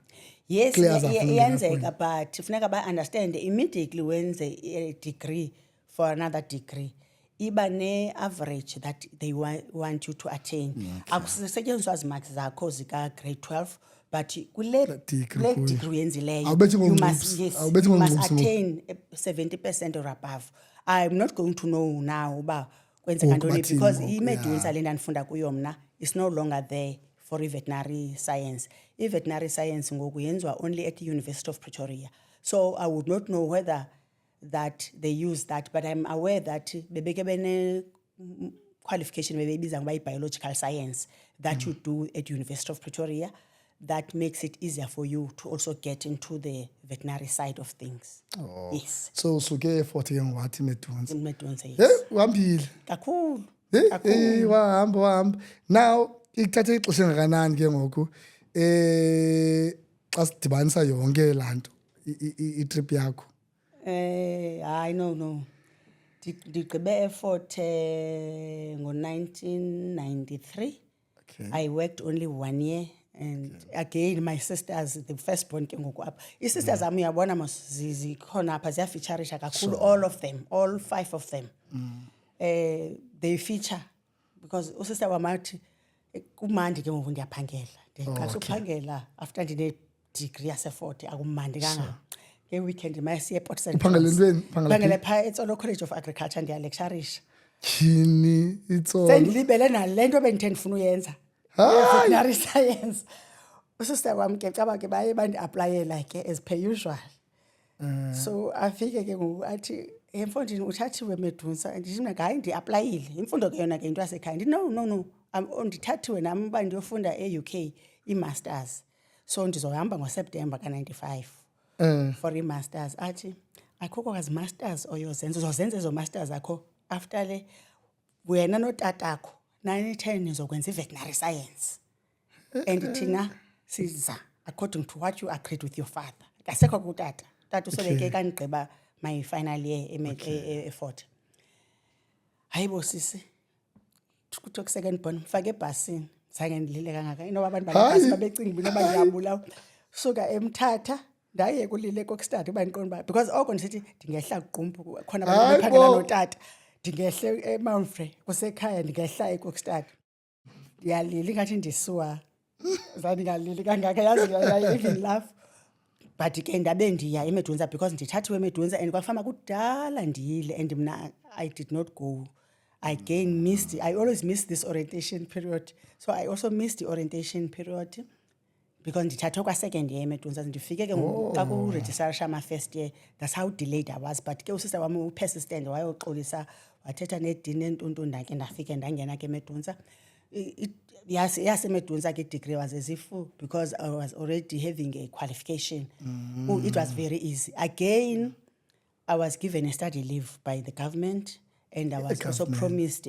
Yes, iyenzeka but funeka ba-understand immediately wenze a degree for another degree iba ne-average that they want you to attain. Akusetyenziswa zimarks zakho zika-grade 12 but kule degree uyenzileyo you must attain 70% or above. I'm not going to know now uba kwenzeka ntoni because iMedunsa le ndandifunda kuyo mna is no longer there for veterinary science. Veterinary science ngoku yenziwa only at the University of Pretoria. So I would not know whether that they use that, but I'm aware that bebeke bene qualification bebeyibiza ngoba biological science that you do at University of Pretoria that makes it easier for you to also get into the veterinary side of things. Oh. Yes. So usuke eFort ke ngwathi Medunsa. Medunsa, yes. Uhambile. Kakhulu. Wahamba. Now ikuthathe ixesha ngakanani ke ngoku xa sidibanisa yonke laa nto i-trip yakho? I no. Ndigqibe eFort ngo-1993. Okay. I worked only 1 year and again my sisters, the firstborn ke ngoku apha. Ii-sisters zam uyabona mos zikhona apha ziyafeaturisha kakhulu all of them, all 5 of them. They feature because usister wam athi kumandi ke ngoku ndiyaphangela. Ndiqasha uphangela after ndine-degree yaseFort akumandi kangaka. Nge-weekend mayisiye ePort St. Uphangela ntweni? Phangela phaa eTsolo College of Agriculture ndiyalecturisha. Tyhini itsolo. Sendilibele nale nto bendithe ndifuna uyenza. Veterinary science. Usister wam ke caba ke baye bandi-aplayela ke as per usual. So afike ke ngoku athi emfondini uthathiwe Medunsa. Ndithi mna hayi ndi-aplayile. Imfundo ke yona ke into yasekhaya. Ndithi no. Ndithathiwe nam uba ndiyofunda e-UK i-masters. So ndizohamba ngoSeptemba ka-95 for i-masters. Athi akukho kazi-masters oyozenza. Uzozenza ezo masters zakho after le wena notatakho 9-10 nizokwenza i-veterinary science. And thina siza according to what you agreed with your father. Kasekho kutata. Tata usoleke kandigqiba my final year e-Fort. Hayibo sisi. Kuthiwa ku-second born mfake ebhasini. Zange ndilile kangaka. Inoba abantu balebhasi babecinga inoba ndiyabulawa. Suka eMthatha ndaye kulile kokustart uba ndiqonda uba because oko ndisithi ndingehla kuQumbu khona abantu bephangela notata. Ndingehle eMount Frere kusekhaya ndingehla eKokstad. Ndiyalila ingathi ndisuwa. Zandingalili kangaka yazi I even laugh. But ke ndabe ndiya eMedunsa because ndithathiwe eMedunsa and kwafama kudala ndiyile and mna I did not go. I always missed this orientation period. So I also missed the orientation period because ndithathwe kwa-second year eMedunsa. Ndifike ke ngoku xa kuregistration ama-first year. That's how delayed I was. But ke usister wami upersistent wayoxolisa wathetha nedini entuntu ndake ndafike ndangena ke eMedunsa. YaseMedunsa ke degree was as if because I was already having a qualification. It was very easy. Again, I was given a study leave by the government. And I was also promised,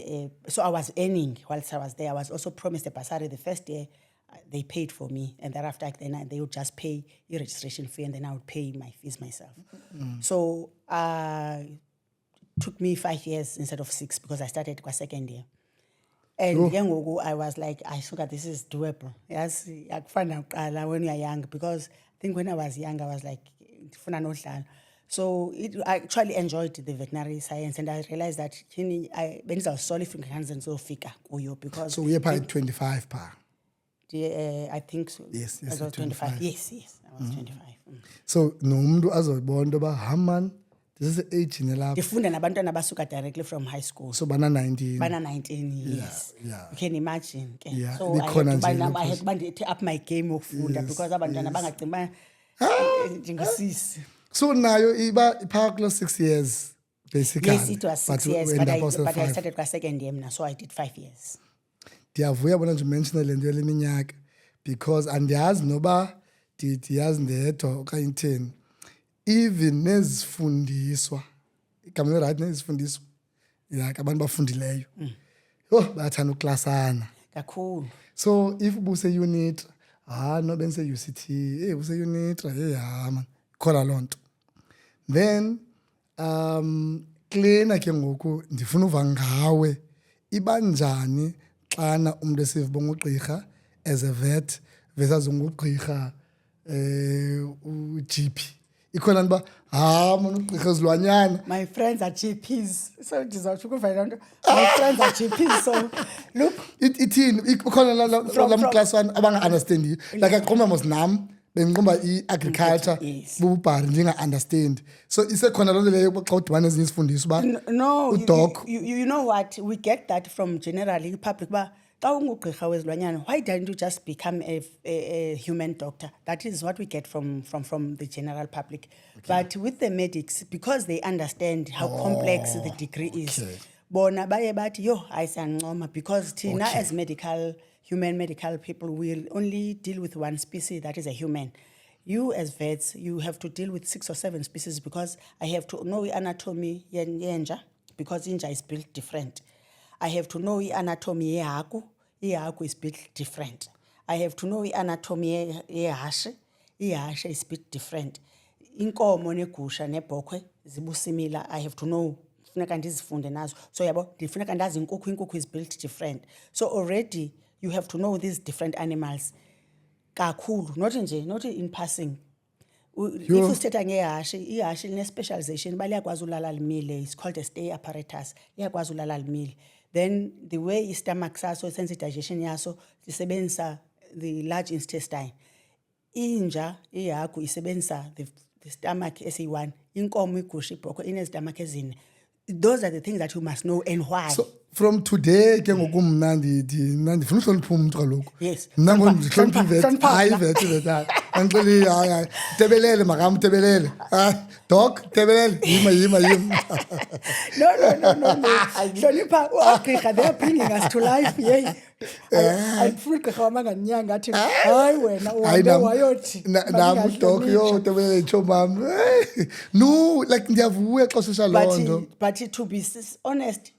so I was earning whilst I was there. I was also promised a bursary the first year. They paid for me, and thereafter then they would just pay the registration fee, and then I would pay my fees myself. So it took me 5 years instead of 6 because I started kwa second year. And I was like, I sugar, this is doable. Yes, when you are young, because I think when I was young, I was like, so I actually enjoyed the veterinary science, and I realized that I was solid because. So we're probably 25 pa. I think so. Yes, I was 25. Yes, I was 25. So no mntu azobona ba Haman, this is age nelapha. Ndifunda nabantwana basuka directly from high school. So bana 19. Bana 19 years. Yeah. You can imagine. Okay? Yeah. So I had to up my game of food because abantwana bangagcina njengosisi. So nayo iba ipha 6 years basically. Yes, it was 6 years, but I started kwa second year now, so I did 5 years. Ndiyavuya bona nje mention le nto yale minyaka because andiyazi noba ndiyazi ndedwa okanye itheni. Even nezifundiswa igama right nezifundiswa yakhe abantu bafundileyo. Bayathanda uklasana Kakhulu. So if ubuse unit no bense UCT use unit man khona lonto. Then cleaner ke ngoku ndifuna uva ngawe ibanjani xana umuntu esivibonga ugqirha as a vet versus ungugqirha uGP. Ikhona nba mna ugqirha zilwanyana. My friends are GPs, so ndizawutsho ukuvela nto. My friends are GPs, so look ithini ikhona la class 1 abanga understand like aqoma mos nam bengiqomba i-agriculture bubhari ndinga-understand. So isekhona loo nto leyo xa udibana ezinye izifundiswa uba no, udoc. You know what, we get that from generally public uba xa ungugqirha wezilwanyana, why don't you just become a human doctor? That is what we get from the general public. Okay. But with the medics, because they understand how complex the degree is, bona baye bathi yo ayisiyancoma because thina as human medical people will only deal with one species, that is a human. You as vets, you have to deal with 6 or 7 species because I have to know the anatomy yenja because inja is built different. I have to know the anatomy yehagu. Ihagu is built different. I have to know the anatomy yehashe. Ihashe is built different. Inkomo negusha nebhokhwe zibusimila. I have to know. Funeka ndizifunde nazo. So yabo, ndifuneka ndazi inkukhu is built different. So already you have to know these different animals. Kakhulu, not in passing. If you sithetha ngehashe, ihashe line-specialization, baliyakwazi ulala limile. It's called a stay apparatus. Liyakwazi ulala limile. Then the way stomach saso sense digestion yaso isebenzisa the large intestine. Inja ihagu isebenzisa the stomach esi1. Inkomo igusha ibhokhwe ine stomach ezine. those are the things that you must know and why. So from today ke ngoku mna ndifuna uhlonipha umntu kaloku. Yes. Mna Hlonipha, ndihlonipha ivet. hlonipha, Hayi hlonipha. ivet hayi. Andixelile hayi. Tebelele makam tebelele. Doc tebelele yima. No. Hlonipha, ugqirha, they are bringing us to life. Yeah. Andifuna ugqirha wamanganyanga athi hayi wena uhambe wayothi. Nam doc yo tebelele chomam. No, like ndiyavuya xa sisha loo nto. But to be honest,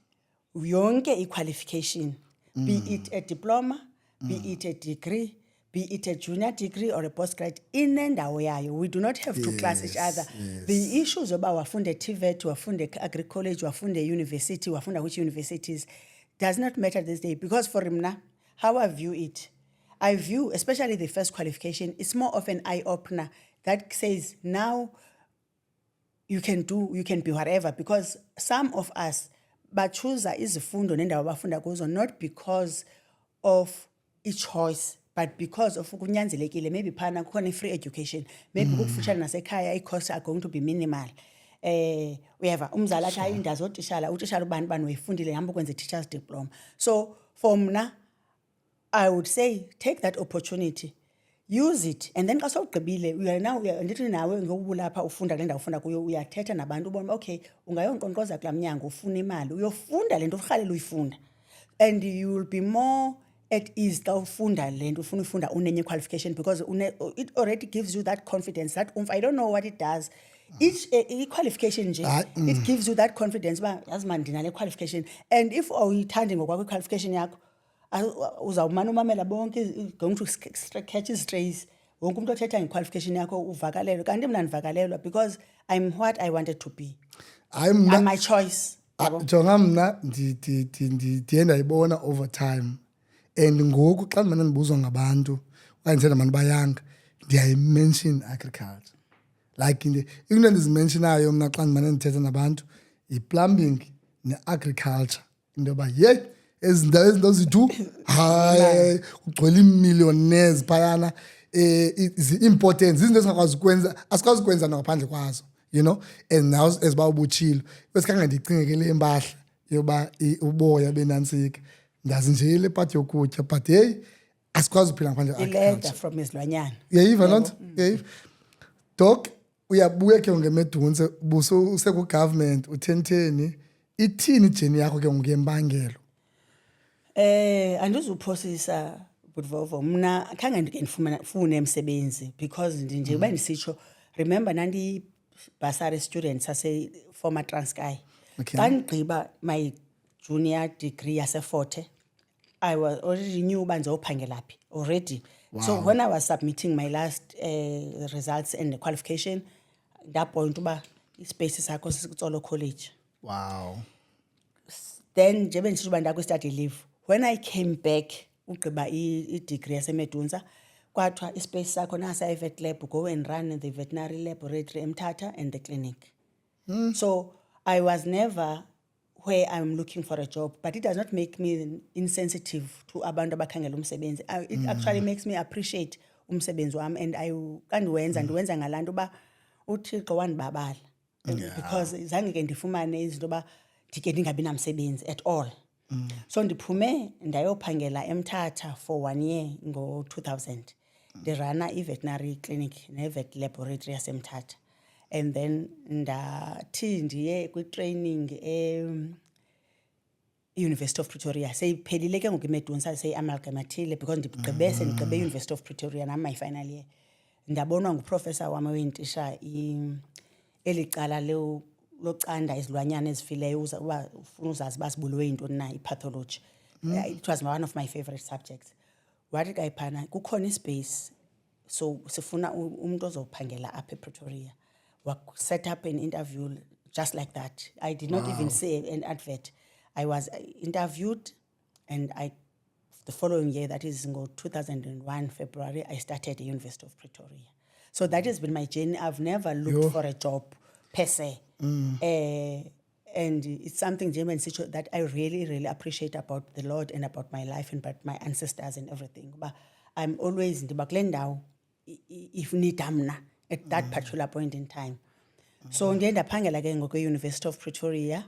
yonke i-qualification, be it a diploma, be it a degree, be it a junior degree or a postgrad, inendawo yayo. We do not have to class each other. The issues about wafunde TVET, wafunde agri-college, wafunde university, wafunda which universities, does not matter this day. Because for Rimna, how I view it, I view, especially the first qualification, it's more of an eye-opener that says, now you can be whatever. Because some of us, bachuza izifundo nendawo abafunda kuzo not because of a choice but because of kunyanzelekile, maybe phana kukhona free education, maybe kukufutshane nasekhaya i-costs are going to be minimal. Uyeva umzali athi hayi indazi otishala utishala ubani wayifundile hamba ukwenza teacher's diploma. So for mna, I would say take that opportunity, use it, and then xa sowugqibile ndithi nawe ngokubulapha ufunda le ndawo ufunda kuyo uyathetha nabantu ubona okay ungayonkqonkqoza kulaa mnyango ufuna imali uyofunda le nto urhalela uyifunda, and you will be more at ease xa ufunda le nto ufuna uyifunda unenye qualification, because it already gives you that confidence, that I don't know what it does. Each qualification nje, it gives you that confidence uba yazi man ndinale qualification, and if awuyithandi ngokwakho i-qualification yakho uzawumane umamela bonke going to catch strays, wonke umuntu othetha nge-qualification yakho uvakalelwe, kanti mna ndivakalelwa because I'm what I wanted to be. I'm my choice. Jonga mna ndiye ndayibona over time, and ngoku xa ndimane ndibuzwa ngabantu okanye ndithetha nabantu bayanga ndiyayimention agriculture. Like into endizimentionayo mna xa ndimane ndithetha nabantu yi-plumbing ne-agriculture, into yoba ezinto zethu hayi kugcwele iimillionaires phayana, zi-important izinto esingakwazi ukwenza, asikwazi ukwenza nangaphandle kwazo, you know. And now eziba ubutshilo besikhange ndicinge ke le mpahla yoba uboya benantsika ndazi nje le part yokutya, but hey asikwazi uphila ngaphandle agriculture from izilwanyana. Uyayiva loo nto? Uyayiva? Doc, uyabuya ke ngemedunse usekugovernment utheni ithini ijeni yakho ke ngokuyempangelo? Andizuphosisa Budvovo, mna khange ndike ndifune emsebenzi because nje uba ndisitsho, remember bursary student sase-former Transkei. Xa ndigqiba my junior degree yase-Fort Hare, I was already knew uba ndizophangela phi already. Wow. So when I was submitting my last results and the qualification, that point uba ispace sakho sisikutsolo college. Wow. Then nje bendisitsho uba ndakwi-study leave. When I came back, ugqiba i-degree yaseMedunsa, kwathiwa ispace sakho nasa i-vet lab, go and run the veterinary laboratory eMthatha and the clinic. So I was never where I'm looking for a job, but it does not make me insensitive to abantu abakhangela umsebenzi. It actually makes me appreciate umsebenzi wami, and ndiwenza ngalaa nto uba uThixo wandibabala, because zange ke ndifumane izinto uba ndike ndingabi namsebenzi at all. So ndiphume ndayophangela eMthatha for 1 year ngo-2000. Ndirana i-veterinary clinic ne-vet laboratory yaseMthatha. And then ndathi ndiye kwi-training University of Pretoria. Seyiphelile ke ngoku iMedunsa seyi-amalgamathile because ndigqibe University of Pretoria nam my final year. Ndabonwa nguprofessor wami wentisha eli cala locanda izilwanyana ezifileyo uba ufuna uzazi uba zibuliwe yintoni na, i-pathology. It was one of my favorite subjects. Wathi ka iphana kukhona ispace, so sifuna umuntu ozophangela apha ePretoria. Set up an interview just like that. I did not even say an advert. I was interviewed, and the following year, that is in 2001 February, I started the University of Pretoria. So that has been my journey. I've never looked for a job per se. And it's something, German, that I really, really appreciate about the Lord and about my life and about my ancestors and everything. But I'm always in the Baklendau, if nitamna, at that particular point in time. So ndiye ndaphangela ke ngokwe University of Pretoria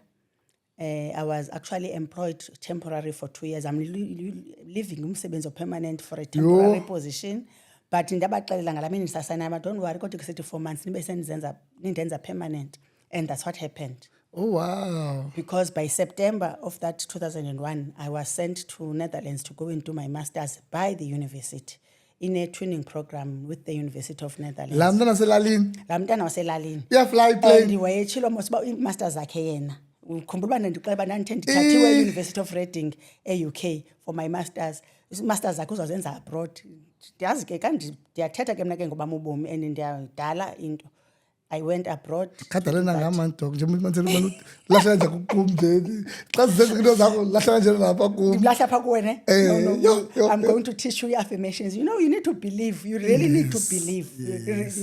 I was actually employed temporary for 2 years. I'm leaving umsebenzi permanent for a temporary position. But ndabaxelela ngala mini sasana, don't worry, kodwa kusithi 4 months nibe nindenza permanent. And that's what happened. Oh, wow. Because by September of that 2001, I was sent to Netherlands to go and do my master's by the university in a twinning program with the University of Netherlands. Laa mntana selalini Laa mntana waselalini. uyafly plane. And wayetshilo mos uba i-masters zakhe yena. Ukhumbula uba ndixela uba ndandithe ndithathiwe e-University of Reading e-UK for my masters. Masters zakhe uzazenza abroad. Ndiyazi ke ndiyathetha ke mna ke ngobam ubomi and ndiyadala into. I went abroad. Kadalena ngamanto nje umuntu manje lahla nje kuqumde. Xa sizenza into zakho lahla nje lapha kum. Lahla pha kuwe ne? No. I'm going to teach you affirmations. You know, you need to believe. You really need to believe.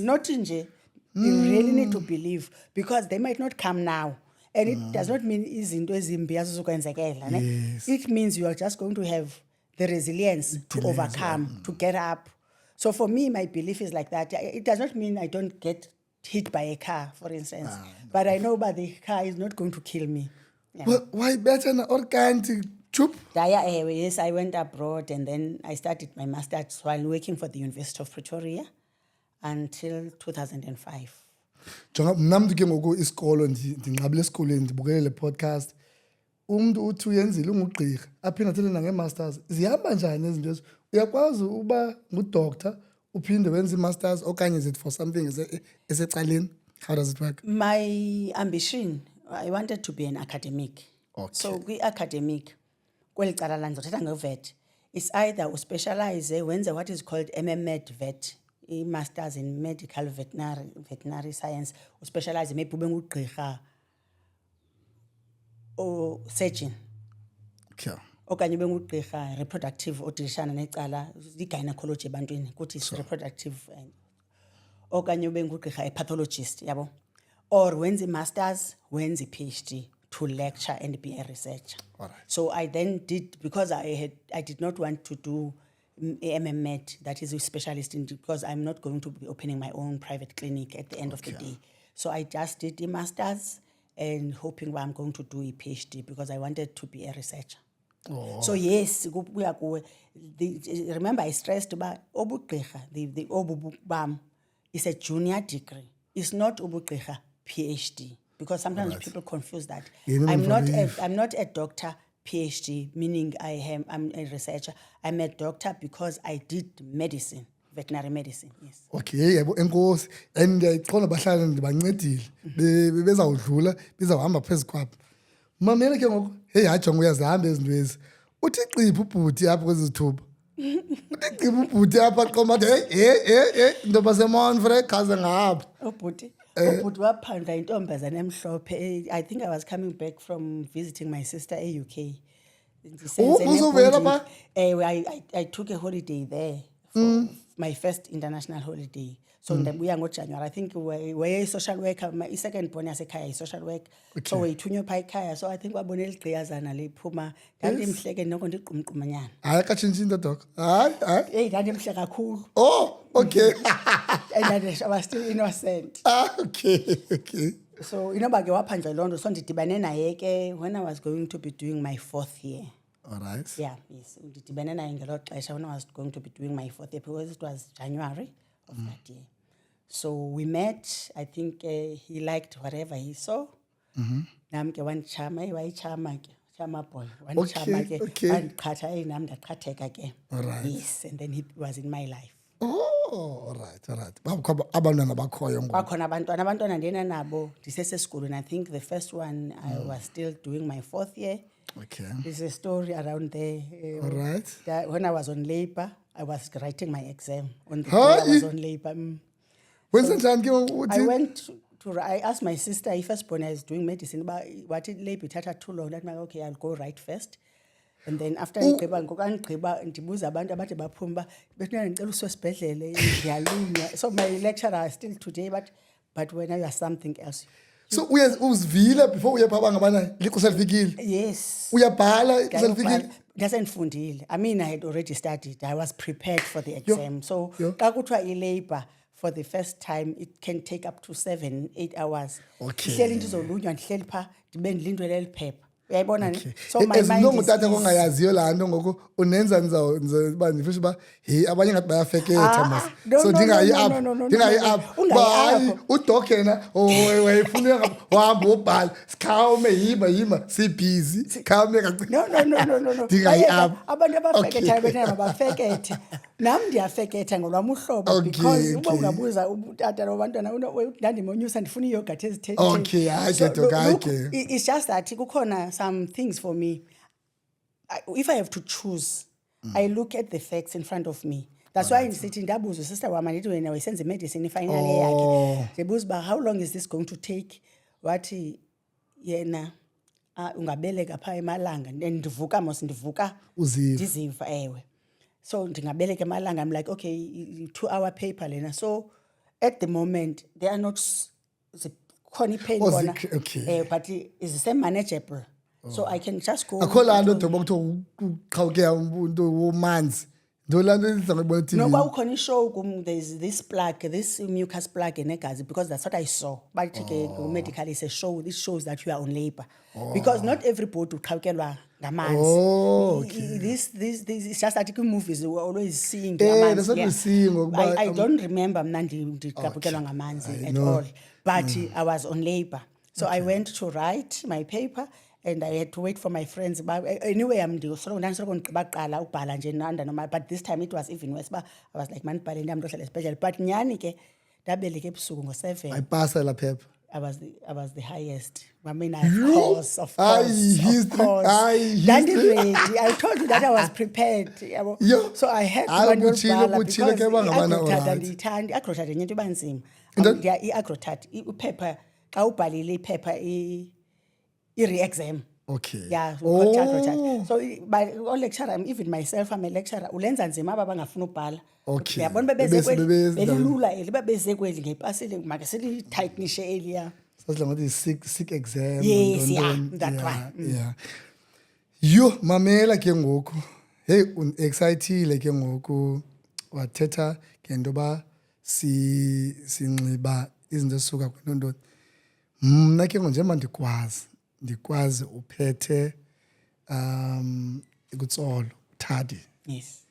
Not nje. You really need to believe because they might not come now. And it does not mean izinto ezimbi azizokwenzekela ne? Yes. It means you are just going to have the resilience to overcome, to get up. So for me, my belief is like that. It does not mean I don't get hit by a car, for instance. But I know that the car is not going to kill me. Yeah. Well, why better na orkanti chup? Yes, I went abroad and then I started my master's while working for the University of Pretoria until 2005. Jonga mna mntu ke ngoku isikolo ndinqabile esikolweni ndibukele le podcast. Umuntu uthi uyenzile ungugqirha aphinda athele nange-masters. Zihamba njani ezinto ezi? Uyakwazi uba ngudoctor uphinde wenze i-masters okanye is it for something esecaleni? How does it work? My ambition, I wanted to be an academic. Okay. So kwi-academic, kweli cala la ndizothetha nge-vet, it's either uspecialize wenze what is called MMed vet, i-masters in medical veterinary science, uspecialize maybe ube ngugqirha or surgeon. Okay. Okanye ube ngugqirha reproductive odilishana necala i-gynecology ebantwini kuthi is reproductive. Okanye ube ngugqirha a-pathologist, yabo. Or wenze masters, wenze PhD to lecture and be a researcher. All right. So I then did, because I did not want to do MMed, that is a specialist in, because I'm not going to be opening my own private clinic at the end of the day. So I just did the masters and hoping I'm going to do a PhD because I wanted to be a researcher. Oh. So yes, remember I stressed about obugqirha, the obu bam is a junior degree. It's not obugqirha PhD because sometimes people confuse that. I'm not a doctor PhD, meaning I'm a researcher. I'm a doctor because I did medicine, veterinary medicine. Yes. Okay, yebo enkosi. And ndiyayiqonda bahlala ndibancedile. Bezawudlula, bezawuhamba phezukwapha. Mamela ke ngoku, hey hajonga uyazihamba ezinto ezi. Uthi qiphi ubhuti apha kwezi zithuba? Uthi qiphi ubhuti apha qoma hey into baseMonfre khaze ngapha. Ubhuti waphandla intombazana emhlophe. I think I was coming back from visiting my sister in UK. I took a holiday there for my first international holiday. So ndabuya ngoJanuary. I think we social worker, my second born yasekhaya is social work. So wayithunywe pha ekhaya. So I think wabona eligqiyazana liphuma. Ndandimhleke noko ndiqumqumanyana. Hayi akatshintshi into doc. Hayi. Hey, ndandimhle kakhulu. Oh, okay. And I was still innocent. Okay. So inoba ke waphandla loo nto, so ndidibane naye ke when I was going to be doing my 4th year. All right. Yeah, yes. Ndidibane naye ngelo xesha when I was going to be doing my 4th year because it was January of that year. So we met. I think he liked whatever he saw. Nam ke wandichama, wayichama ke, chama boy. Wandichama ke, wandiqhatha nam ndaqhatheka ke. All right. Yes, and then he was in my life. Oh, all right. Abantwana bakhoyo ngoku. Bakhona abantwana ndiyena nabo ndisesesikolweni. I think the first one I was still doing my 4th year. Okay. There's a story around there. All right. That when I was on labor, I was writing my exam on the day I was on labor. I asked my sister, firstborn, I was doing medicine, but what did labor too long? That okay, I'll go write first. And then after ndibuza abantu abade baphuma bethuna ngicela usesibhedlele ngiyalunywa. So my lecturer is still today, but when I was something else. So uzivile before uyapha ngabana lixesha lifikile? Yes. Uyabhala ixesha lifikile? Ndasendifundile. I mean, I had already studied. I was prepared for the exam. So xa kuthiwa i-labor for the first time, it can take up to 7-8 hours. Okay. Ndihleli ndizolunywa ndihleli pha ndibe ndilindwele eli phepha. uyayibona ne? Okay. So my As mind long is utata easy. kongayaziyo laa nto ngoku unenza uba ndifisha uba hey abanye ngathi bayafeketha mos. no, So no, ndingayi no, up. no, no, no, Ndingayi no, no. up. Ungayi Bayi apho. uDoc yena wayefuna uhamba ubhala. Sikhawume yima sibhizi. Khawume No. Ndingayi Bayeka, up. abantu abafekethayo Okay. bethena mabafekethe. Nam ndiyafeketha ngolwam uhlobo Okay, because uba okay. ungabuza utata wabantwana ndandimonyusa ndifuna iyogathi ezitheni. Okay, hayi ke Doc, hayi ke. It's just that kukhona some things for me. If I have to choose, I look at the facts in front of me. That's why ndisithi ndabuza sister wam andithi wena wayesenza imedicine final year yakhe. Ndibuza uba how long is this going to take? Wathi yena ungabeleka phaa emalanga. Ndivuka mos ndivuka Uziva. ndiziva ewe. So ndingabeleka emalanga. I'm like, okay, 2-hour paper lena. So at the moment they are not khona ipain bona. Okay. But is the manageable. So I can just go. Akho laa nto Doc kuthiwa uqhawukeya umuntu womanzi. Ndo laa nto idla ngokubona TV. No, kwakukhona ishow there's this plug, this mucus plug enegazi, because that's what I saw. But medical is a show. This shows that you are on labor. Because not everybody uqhawukelwa ngamanzi. Oh, okay. This it's just that in movies we're always seeing That's what we're seeing. I don't remember mna ndiqhawukelwa ngamanzi at all. But I was on labor. So I went to write my paper and I had to wait for my friends. But anyway, ndandisoloko ndigqiba kuqala ukubhala nje nanda noma, but this time it was even worse. But I was like, man, bhale ndam ndohlala esibhedlele. But nyani ke ndabeleka ebusuku ngo-7. Ayipasa la phepha. I was the highest. I mean, of course. History. Ready. I told you that I was prepared. Yo. So I had to Butshile ke bangamana alright. ndiyithanda. I-agrotat yenye into iba nzima. I-agrotat iphepha xa ubhalile iphepha i-re-exam. Okay. Yeah, we call it agrotat. So by all lecturer, even myself, I'm a lecturer. Ulenza nzima aba bangafuna ubhala. Okay. Uyabona bebeze kweli Bebeze belilula eli babeze kweli ngepasile makaseli tightenishe eliya. Sasidla ngokuthi sick exam. Yes, yeah, that one. Yeah. Yo mamela ke ngoku. Hey excited ke ngoku wathetha ngento ba sinxiba izinto esuka kwinto. Mna ke njengoba ndikwazi uphethe ikutsolo Thadi. Yes.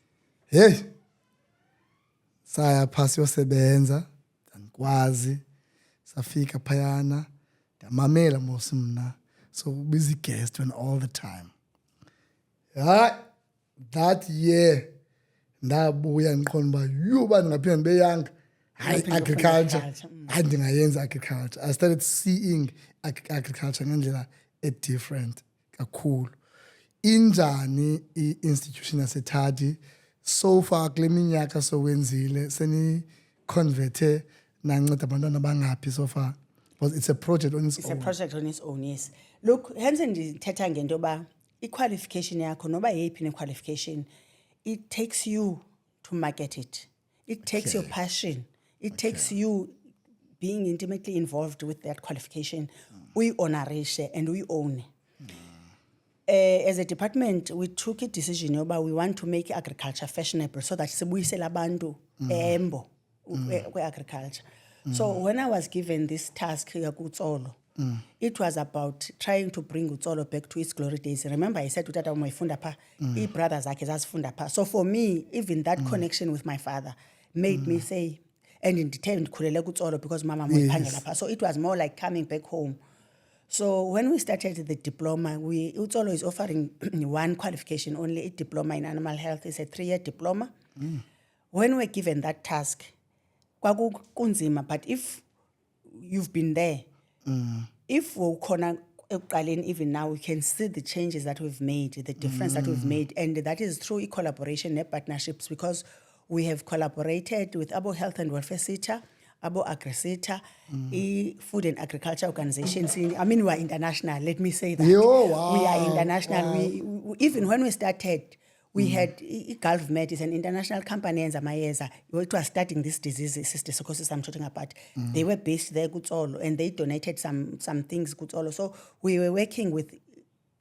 Hey. Saya phasi yosebenza ndikwazi safika phayana ndamamela mos mna so busy guest when all the time. Yeah, that year ndabuya ngiqonda uba yuba ndingaphinda ndibe young. Hayi agriculture. Andingayenza agriculture. I started seeing agriculture ngendlela different kakhulu. Injani i-institution yaseThadi so far kule minyaka sowenzile seni converte nanceda abantwana abangaphi so far, because it's a project on its own. It's a project on its own, yes. Look, hence ndithetha ngento yoba i-qualification yakho noba yeyiphi ne-qualification, it takes you to market it. It takes your passion. It takes you being intimately involved with that qualification. We honorishe and we own. As a department, we took a decision about we want to make agriculture fashionable so that sibuyisela abantu embo kwe-agriculture. So when I was given this task yakutsolo, it was about trying to bring Utsolo back to its glory days. Remember, I said utata umefunda pha, brothers zakhe zasifunda pha. So for me, even that connection with my father made me say, and ndithe ndikhulele kutsolo because mama moyiphangela pha. So it was more like coming back home. So when we started the diploma, Utsolo is offering one qualification only, a diploma in animal health. It's a 3-year diploma. When we're given that task, kwakunzima, but if you've been there, if we're even now, we can see the changes that we've made, the difference that we've made, and that is through collaboration and partnerships, because we have collaborated with Abo Health and Welfare Center, Abo AgriCita, Food and Agriculture Organizations. I mean, we are international, let me say that. Yo, wow, we are international. wow. We even when we started, we had Gulf Med is an international company in Zamayeza. It was studying this disease, cysticercosis I'm talking about. They were based there, Kutsolo, and they donated some things, Kutsolo. So we were working with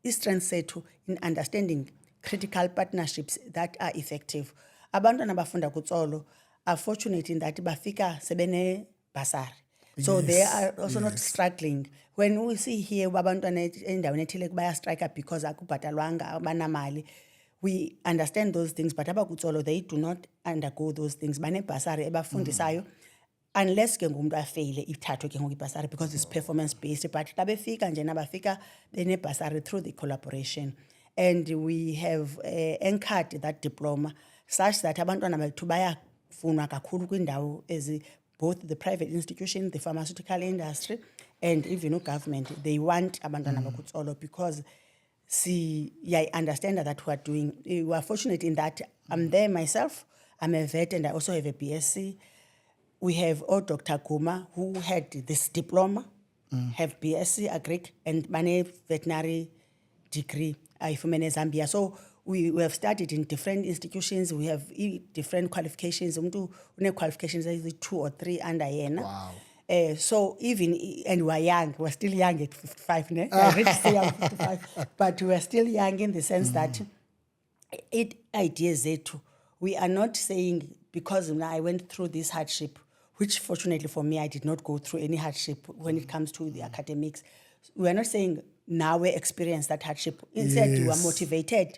Eastern Setu in understanding critical partnerships that are effective. Abantwana abafunda Kutsolo are fortunate in that bafika sebene basari. So they Yes, are also not yes. struggling. When we see here abantwana endaweni ethile baya strike because akubhatalwanga abanamali, we understand those things, but abakutsolo, they do not undergo those things. Bane basari ebafundisayo unless ke ngumuntu afeyile ithathwe ke ngoku ibhasari because it's performance based, but xa befika njena bafika benebhasari through the collaboration. And we have anchored that diploma such that abantwana bethu bayafunwa kakhulu kwindawo both the private institution, the pharmaceutical industry, and even government. They want abantwana bakutsolo because I understand that we are doing. We are fortunate in that I'm there myself. I'm a vet and I also have a BSc. We have Dr. Kuma, who had this diploma, have BSc Agric, and Mane veterinary degree from Zambia. So we have studied in different institutions. We have different qualifications. Une qualifications is 2 or 3 under yena. Wow. So even, and we're young, we're still young at 55, ne? I reached to say I'm 55, but we're still young in the sense that ideas zetu, we are not saying because I went through this hardship, which fortunately for me, I did not go through any hardship when it comes to the academics. We are not saying now we experience that hardship. Instead, you are Yes. motivated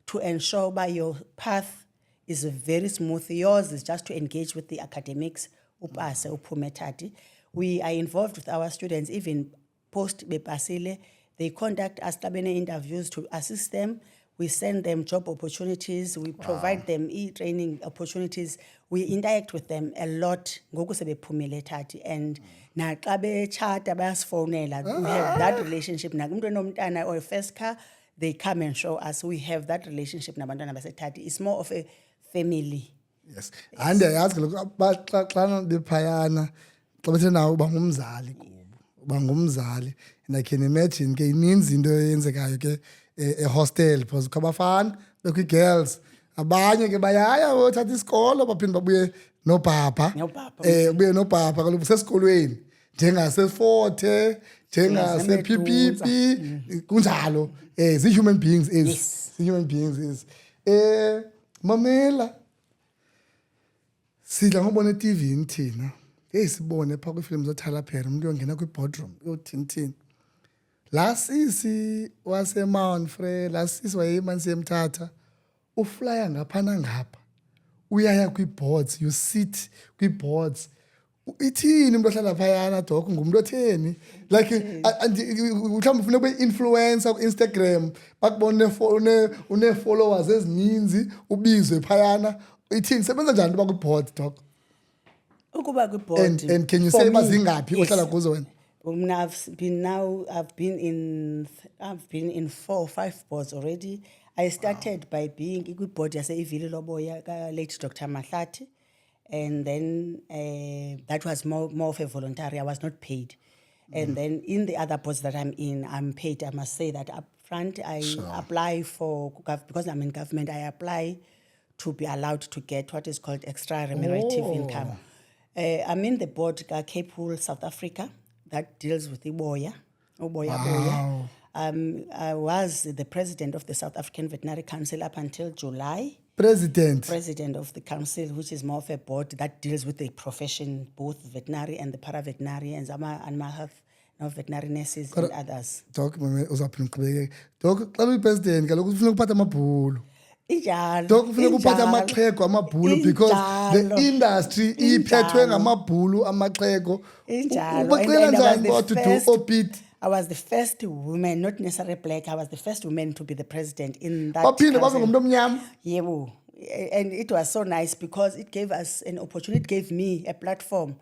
to ensure by your path is very smooth. Yours is just to engage with the academics. Upase, upumetati. We are involved with our students, even post bepasile. They conduct us interviews to assist them. We send them job opportunities. We provide them e-training opportunities. We interact with them a lot. Ngoku sebephumelele thathi. And naxa bechata bayasifonela. We have that relationship. Nakumuntu enomntana or first car, they come and show us. We have that relationship nabantwana basethathi. It's more of a family. Yes. And ndiyayazi kaloku xa bephayana xa bethe nawe uba ngumzali kubo, uba ngumzali, and I can imagine ke ininzi into eyenzekayo ke ehostel because kukho abafana bekho ii-girls abanye ke bayaya othatha isikolo baphinde babuye nopapa ubuye nopapa kaloku sesikolweni njengaseForte njengasePPP kunjalo zii-human beings ezi Yes. zii-human beings ezi mamela sidla ngobona eTV thina sibone phaa kwiifilimu zoTyler Perry umuntu uyongena kwi-boardroom uyothini laa sisi waseMount Frere, laa sisi wayemanzi eMthatha uflya ngapha nangapha uyaya kwii-boards, you sit kwii-boards. Ithini umuntu ohlala phayana dok ngumuntu otheni like mhlawumbi funeka ube-influencer ku-Instagram bakubone une-followers ezininzi ubizwe phayana. Ithini sebenza njani uba kwi-board dok? Ukuba kwi-board, And can you for say me, bazingaphi yes. ohlala kuzo wena? I've been in 4 or 5 boards already. I started by being kwi-board yase-Ivili Loboya late Dr. Mahlati, and then that was more of a voluntary. I was not paid. And then in the other boards that I'm in, I'm paid. I must say that up front, I apply for, because I'm in government, I apply to be allowed to get what is called extra remunerative income. I'm in the board Cape Wool, South Africa, that deals with Iboya. Boya. I was the president of the South African Veterinary Council up until July. President Of the council, which is more of a board that deals with the profession, both veterinary and the para-veterinarians, animal health, veterinary nurses and others. dok uzawuphinda uqhubekeke dok xa uyi-president kaloku kufuneka uphathe amabhulu Injalo. dok kufuneka uphathe amaxhego amabhulu because the industry iphethwe ngamabhulu amaxhego. Injalo. Ubaxelela And I was njani the uba to do first- obit? I was the first woman, not necessarily black, I was the first woman to be the president in that Baphinde babe council. ngumntu omnyama. Yebo. And it was so nice because it gave us an opportunity, it gave me a platform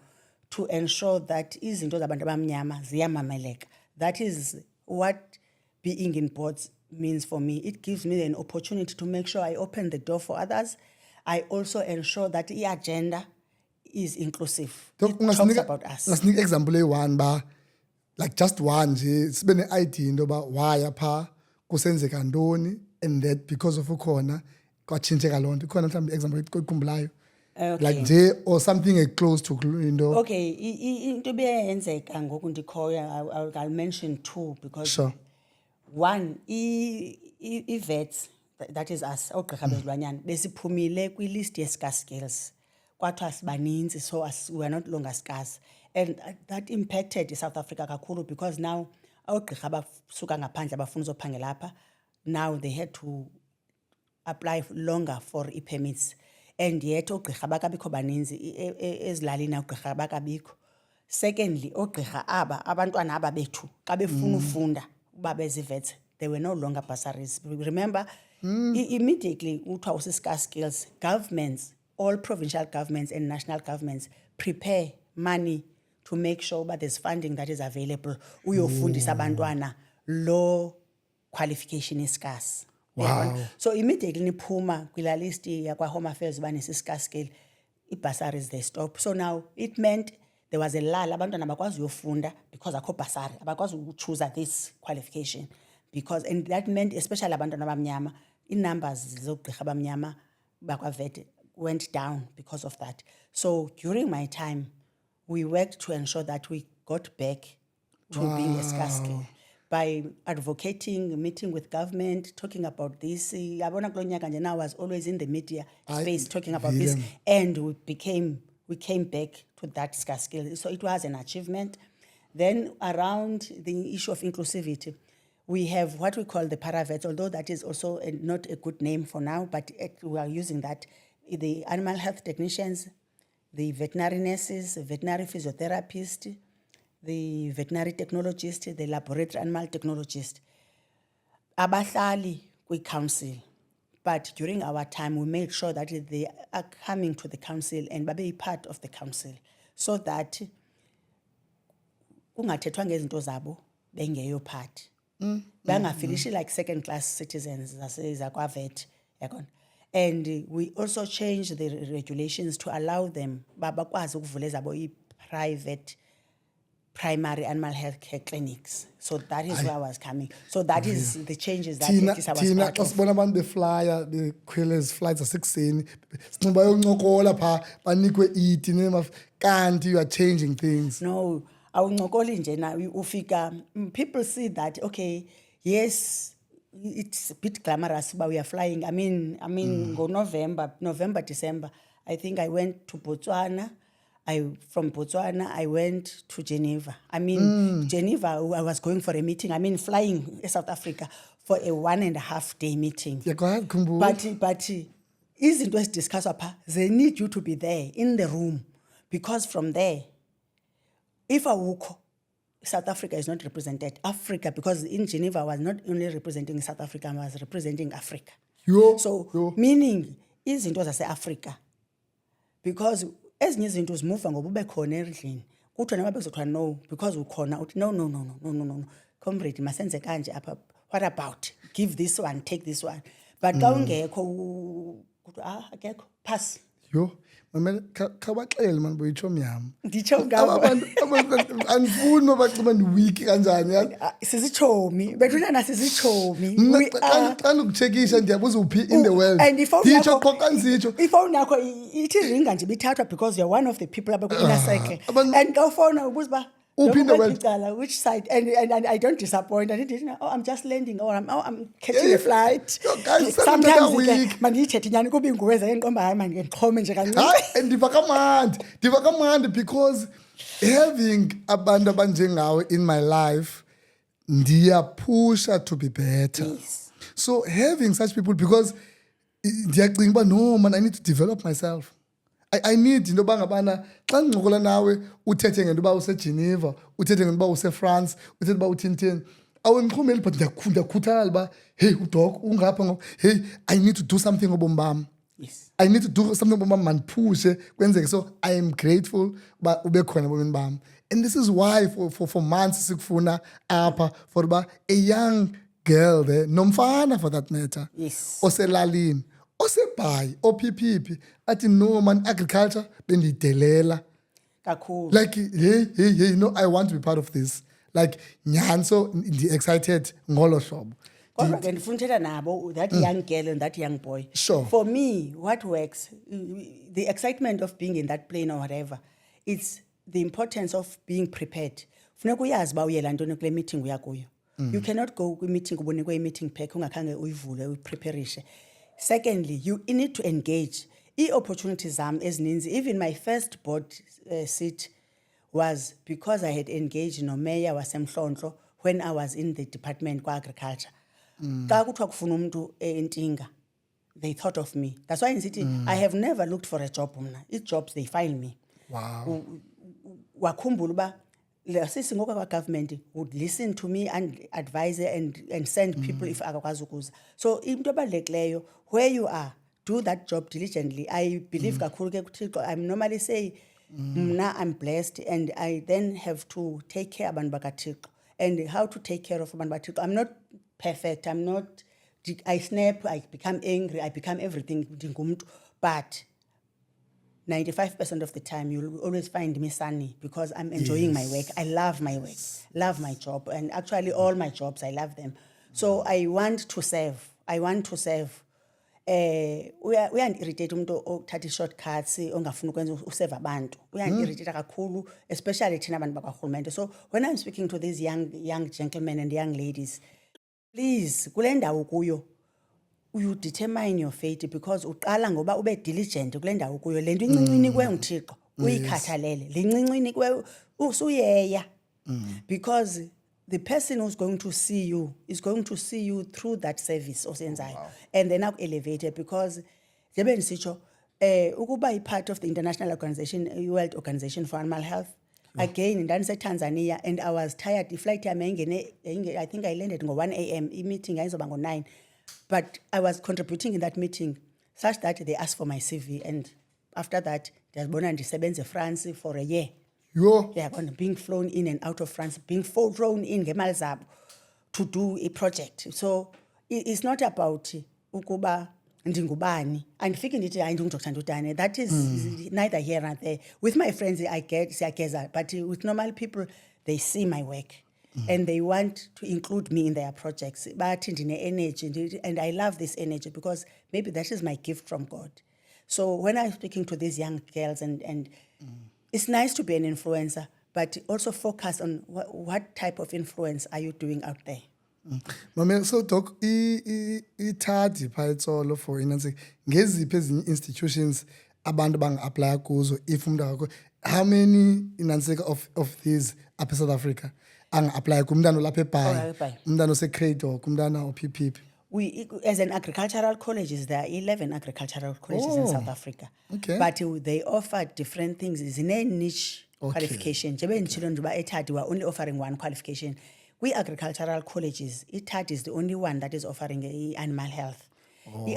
to ensure that izinto zabantu abamnyama ziyamameleka. That is what being in boards means for me. It gives me an opportunity to make sure I open the door for others. I also ensure that the agenda is inclusive. Dok It talks about us. ungasinika example eyi-1 ba like just one nje sibe ne-idea into yoba waya phaa kusenzeka ntoni and that because of ukhona kwatshintsheka loo nto. Ikhona mhlawumbi example oyikhumbulayo like nje or something close to into. Okay, into ebeyenzeka ngoku ndikhoya, I'll mention 2 because Sure. one, vets, that is us, oogqirha bezilwanyana, besiphumile kwilist ye-scarce skills. Kwathiwa sibaninzi, so we are not longer scarce. And that impacted South Africa kakhulu because now awugqirha abasuka ngaphandle abafuna uzophangela apha, now they had to apply longer for permits, and yet oogqirha bakabikho baninzi ezilalini, oogqirha bakabikho. Secondly, oogqirha abantwana aba bethu xa befuna ufunda uba bezi-vets, they were no longer bursaries. Remember, immediately kuthiwa usiscar skills, governments, all provincial governments and national governments prepare money to make sure that there's funding that is available uyofundisa abantwana law qualification is scarce. Wow. So immediately niphuma kwila list yakwa Home Affairs uba nisi-scar skill, i-bursaries they stop. So now it meant there was a lull, abantwana abakwazi uyofunda because akho bursary, abakwazi ukuchoose this qualification, because, and that meant especially abantwana abamnyama, in-numbers zogqirha abamnyama bakwa-vet went down because of that. So during my time, we worked to ensure that we got back to being a scarce skill by advocating, meeting with government, talking about this. Yabona kulo nyaka nje, now I was always in the media space talking about this, and we came back to that scarce skill. So it was an achievement. Then around the issue of inclusivity, we have what we call the paravets, although that is also not a good name for now, but we are using that. The animal health technicians, the veterinary nurses, the veterinary physiotherapist, the veterinary technologist, the laboratory animal technologist. Abahlali kwi-council. But during our time, we made sure that they are coming to the council and babe part of the council, so that kungathethwa ngezinto zabo bengeyo part. Bangafilishi like second-class citizens zakwa-vet. And we also changed the regulations to allow them bakwazi ukuvula ezabo i-private primary animal health care clinics. So that is where I was coming. So that is the changes that Thina was part xa of. sibona abantu beflya bekhwele flights zasekuseni sinxiba yoncokola phaa banikwe iti kanti you are changing things. No, awuncokoli nje na ufika, people see that, okay, yes, it's a bit glamorous, but we are flying. I mean, go November, December, I think I went to Botswana. From Botswana, I went to Geneva. Geneva, I was going for a meeting. Flying South Africa for a 1.5 day meeting. Yeah, go ahead, Kumbu. But izinto ezidiscusswa pha, they need you to be there in the room, because from there, if awukho, South Africa is not represented. Africa, because in Geneva I was not only representing South Africa, I was representing Africa. Meaning izinto zase-Africa, because ezinye izinto zimuva ngoba ube khona endlini, kuthiwa noma bezothiwa no, because ukhona uthi no, comrade masenze kanje apha, what about give this one, take this one, but xa ungekho akekho, pass. Mamela khabaxele man boyitsho myam. Nditsho ngabo. Andifuni mabaxuba ndiwiki kanjani. Sisitshomi, bethunana sisitshomi. Xa ndikutshekisha ndiyabuza uphi in the world. Nditsho qho xa ndisitsho. Ifowuni yakho ithi ringa nje bithathwa because you're one of the people abakwi-inner circle. And xa ufowuna ubuza uba in the world, which side, and I don't disappoint. I didn't. I'm just landing, or I'm catching a flight. Sometimes mandiyithethe nyani kube nguweza enqomba hayi mandixhome nje kancinci. Ndiva kamandi because having abantu abanjengawe in my life ndiyapusha to be better. Yes. So having such people, because ndiyacinga uba no man, I need to develop myself. I need into yoba ngabana xa ndincokola nawe uthethe ngento uba useGeneva, uthethe ngento uba usefrance, uthethe uba uthintini, awundiqhumeli but ndiyakhuthala uba hey udoc ungapha hey I need to do something ngobomi bam. Yes. I need to do something ngobomi bam, mandiphushe kwenzeke. So I am grateful uba ube khona ebomini bam. And this is why for months sikufuna apha for uba a young girl there, nomfana for that matter, yes, oselalini, osebhayi, ophiphipi, athi no man, agriculture bendiyidelela kakhulu, like hey no, I want to be part of this, like nyhani. So ndi-excited ngolo hlobo. Kodwa ke ndifuna uthetha nabo, that young girl and that young boy. Sure. For me, what works, the excitement of being in that plane or whatever, it's the importance of being prepared. Funeka uyazi uba uyela ntoni kule meeting uya kuyo. You cannot go kwi-meeting ubonikwe i-meeting pack ungakhange uyivule uyipreparishe. Secondly, you need to engage. I-opportunities zam ezininzi, even my first board seat was because I had engaged nomeya wasemhlonhlo when I was in the department kwa-agriculture. Xa kuthiwa kufuna umuntu eNtinga, they thought of me. That's why I have never looked for a job mna. It's jobs, they find me. Wow. Wakhumbula uba sisi ngoku kwa-government would listen to me and advise and send people if akakwazi ukuza. So into ebalulekileyo, where you are, do that job diligently. I believe kakhulu ke kuThixo. I'm normally say mna I'm blessed and I then have to take care abantu bakaThixo. And how to take care of abantu bakaThixo. I'm not perfect. I'm not, I snap, I become angry, I become everything, but 95% of the time, you'll always find me sunny because I'm enjoying my work. I love my work, love my job. And actually all my jobs, I love them. So I want to serve. Uyandirritate umuntu othatha shortcuts ongafuna ukwenza useva abantu. Uyandirritate kakhulu, especially thina abantu bakahulumende. So when I'm speaking to these young gentlemen and young ladies, please, kule ndawo kuyo, you determine your fate because uqala ngoba ube diligent kule ndawo kuyo. Le nto incinci kuwe nguThixo, uyikhathalele. Le ncinci kuwe usuyeya. Because the person who's going to see you is going to see you through that service osenzayo. And then aku elevated because njebe ndisitsho ukuba part of the international organization, World Organization for Animal Health. Again, Tanzania, and I was tired. The flight time, I think I landed at 1 a.m. meeting, I was about 9. But I was contributing in that meeting such that they asked for my CV. And after that, they born and in France for a year. Yo. Yeah, being flown in and out of France, being flown in Gemalzab to do a project. So it's not about ukuba ndingubani. And thinking that is neither here nor there. With my friends, I get siyageza, but with normal people, they see my work and they want to include me in their projects. But in the energy, and I love this energy because maybe that is my gift from God. So when I'm speaking to these young girls, and it's nice to be an influencer, but also focus on what type of influence are you doing out there. Mama, so Doc, ithadi phayitsolo for inansi ngeziphi ezinye institutions abantu banga-apply kuzo if umuntu akho, how many inansika of these apha South Africa anga-apply kumntana olapha eBhayi, umntana ose-Craddock, umntana oPP? We, as an agricultural colleges, there are 11 agricultural colleges in South Africa. Okay. But they offer different things. It's in a niche qualification. Njebe nditshilo nje uba eThadi we're only offering one qualification. We agricultural colleges, eThadi is the only one that is offering animal health.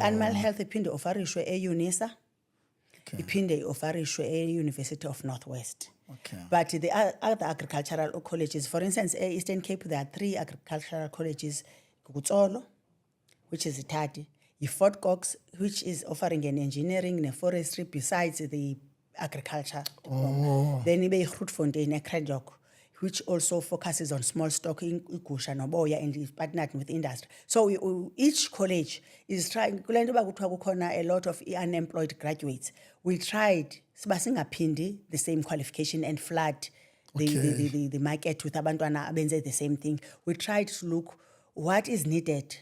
Animal health iphinde offerishwe eUNISA, iphinde offerishwe eUniversity of Northwest. Okay. But the other agricultural colleges, for instance, Eastern Cape, there are 3 agricultural colleges, Kukutsolo, which is eThadi, Fort Cox, which is offering an engineering and forestry besides the agriculture. Then ibe Grootfontein, Craddock, which also focuses on small stock in Igusha noboya and is partnered with industry. So each college is trying, a lot of unemployed graduates. We tried, singapindi the same qualification and flood the market with abantwana abenze the same thing. We tried to look what is needed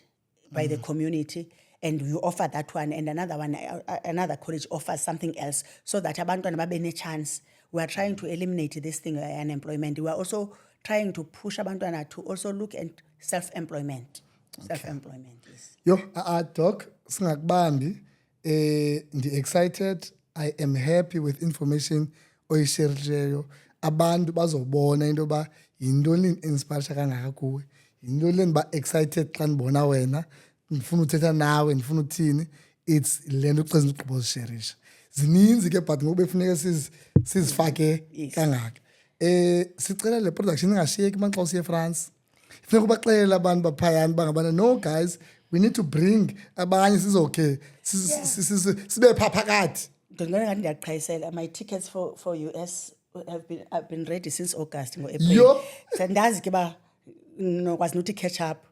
by the community, and we offer that one, and another college offers something else, so that abantwana babe ne chance. We are trying to eliminate this thing, unemployment. We are also trying to push abantwana to also look at self-employment. Self-employment, yes. Yo, Doc, singakubambi, excited. I am happy with information oyisherileyo. Abantu bazobona into ba yintoni inspire kangaka kuwe. Yintoni ba excited xa ndibona wena. Ndifuna uthetha nawe, ndifuna uthini. It's lento uceza igqibo zisherisha. Zininzi ke but ngoku befuneka sizifake kangaka. Sicela le production ingashiyeki manxa usiye eFrance. Funeka ubaxelele abantu baphayana bangabana, no guys, we need to bring abanye sizokhe sibe phakathi. My tickets for US have been ready since August ngo April. Sandazi ke ba no was not to catch up.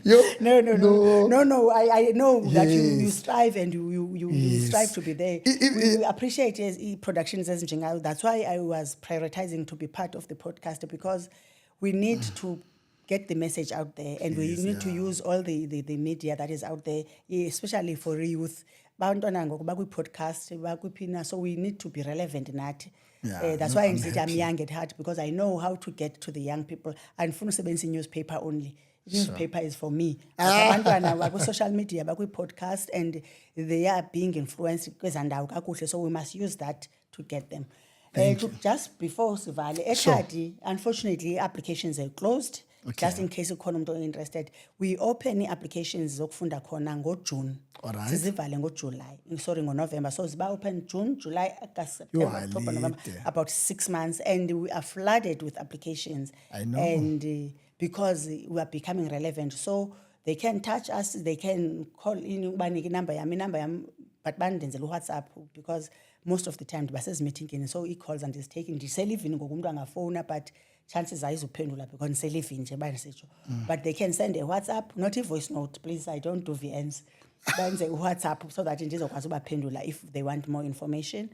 Yo, no. I know that you strive and you strive to be there. We appreciate productions as Njinga. That's why I was prioritizing to be part of the podcast, because we need to get the message out there, and we need to use all the media that is out there, especially for youth. Podcast, so we need to be relevant in that. Yeah, That's no, why I'm I'm happy. young at heart, because I know how to get to the young people. And funa usebenzisa newspaper only. Newspaper is for me. Abantwana bakwi-social media, bakwi-podcast, and they are being influenced kwezandawo kakuhle, so we must use that to get them. Just before Sivale, ekhadi, unfortunately, applications are closed. Just in case ukhona umuntu interested, we open applications zokufunda khona ngoJune. Alright. Sizivale ngoJuly. Sorry, ngoNovember. So ziba open June, July, August, September, October, November. late. About 6 months, and we are flooded with applications. I know. And because we are becoming relevant, so they can touch us. They can call in banike number yam, but bandenzela WhatsApp, because most of the time basezimithingini, so he calls and is taking ndiselivini ngoku umuntu angafona, but chances are izuphendula because ndiselivini nje bayisitsho. But they can send a WhatsApp, not a voice note, please. I don't do VNs. Benze WhatsApp so that ndizokwazi ubaphendula if they want more information.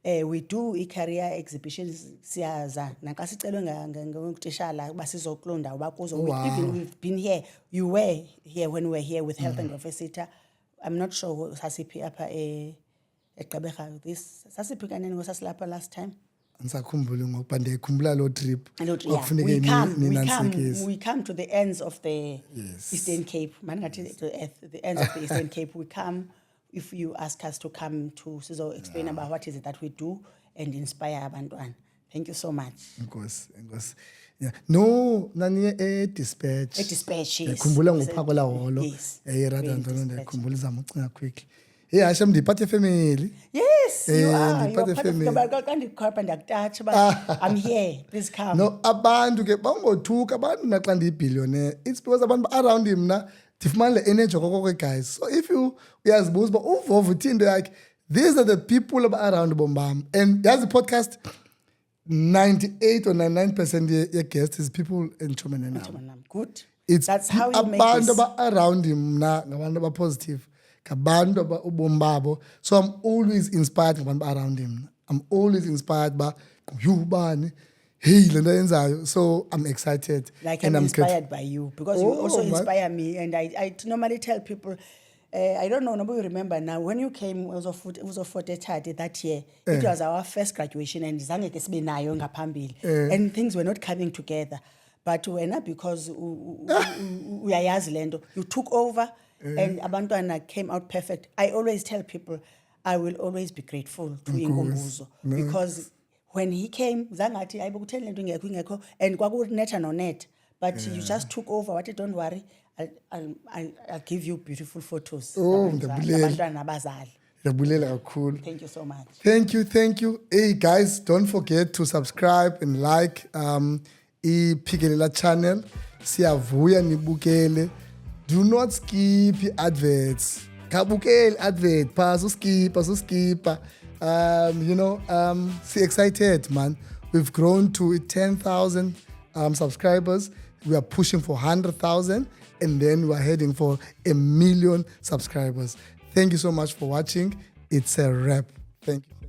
We do career exhibitions, siyaza naxa sicelwe ngutitshala uba sizokulonda uba kuzo. Even we've been here, you were here when we were here with Health and Welfare Sector. I'm not sure sasiphi apha eGqeberha, this sasiphi kanene ngosasilapha last time. Ngisakhumbula ngoba ndiyikhumbula lo trip. Kwakufuneke we come to the ends of the Eastern Cape. The ends of the Eastern Cape. We come, if you ask us to come to sizo explain about what is it that we do and inspire abantwana. Thank you so much. Enkosi. Yeah. No, nani dispatch. Dispatch, yes. Khumbula ngophako la holo. Yes. Rather than ndikhumbula izama ucinga quick. Hey, Asha mndiphathe family. Yes, you are. You are ndiphathe part of family. the kandikhapha ndiyakutouch, but I'm here. Please come. No, abantu ke bangothuka abantu naxa ndiyibillionaire. It's because abantu around him na ndifumana le energy kokoko guys. So if you uyazibuza uba uvovo uthini into yakhe, these are the people around bombam. And yazi podcast 98 or 99% ye guests is people in Chomanena. Good. It's That's how you make abantu this. around him na ngabantu aba positive. Ngabantu ubomi babo. So I'm always inspired ngabantu around him. I'm always inspired by ubani. Hey, lento yenzayo. So I'm excited. Like and I'm grateful. inspired by you, because you also inspire me. And I normally tell people, I don't know, nobody remember now, when you came, it was a photo that year. It was our first graduation, and zange ke sibe nayo ngaphambili. And things were not coming together. But wena, because uyayazi lento, you took over, and abantwana came out perfect. I always tell people, I will always be grateful to Inkumbuzo, because when he came, zangathi ayibo kutheni lento ingekho, and kwakunetha no net, but you just took over. What? Don't worry, I'll give you beautiful photos. Abantwana abazali. Thank you so much. Thank you. Hey guys, don't forget to subscribe and like iPhikelela channel. Siyavuya nibukele. Do not skip adverts. Kabukele advert. Pass skip. See excited, man. We've grown to 10,000 subscribers. We are pushing for 100,000, and then we're heading for 1 million subscribers. Thank you so much for watching. It's a wrap. Thank you.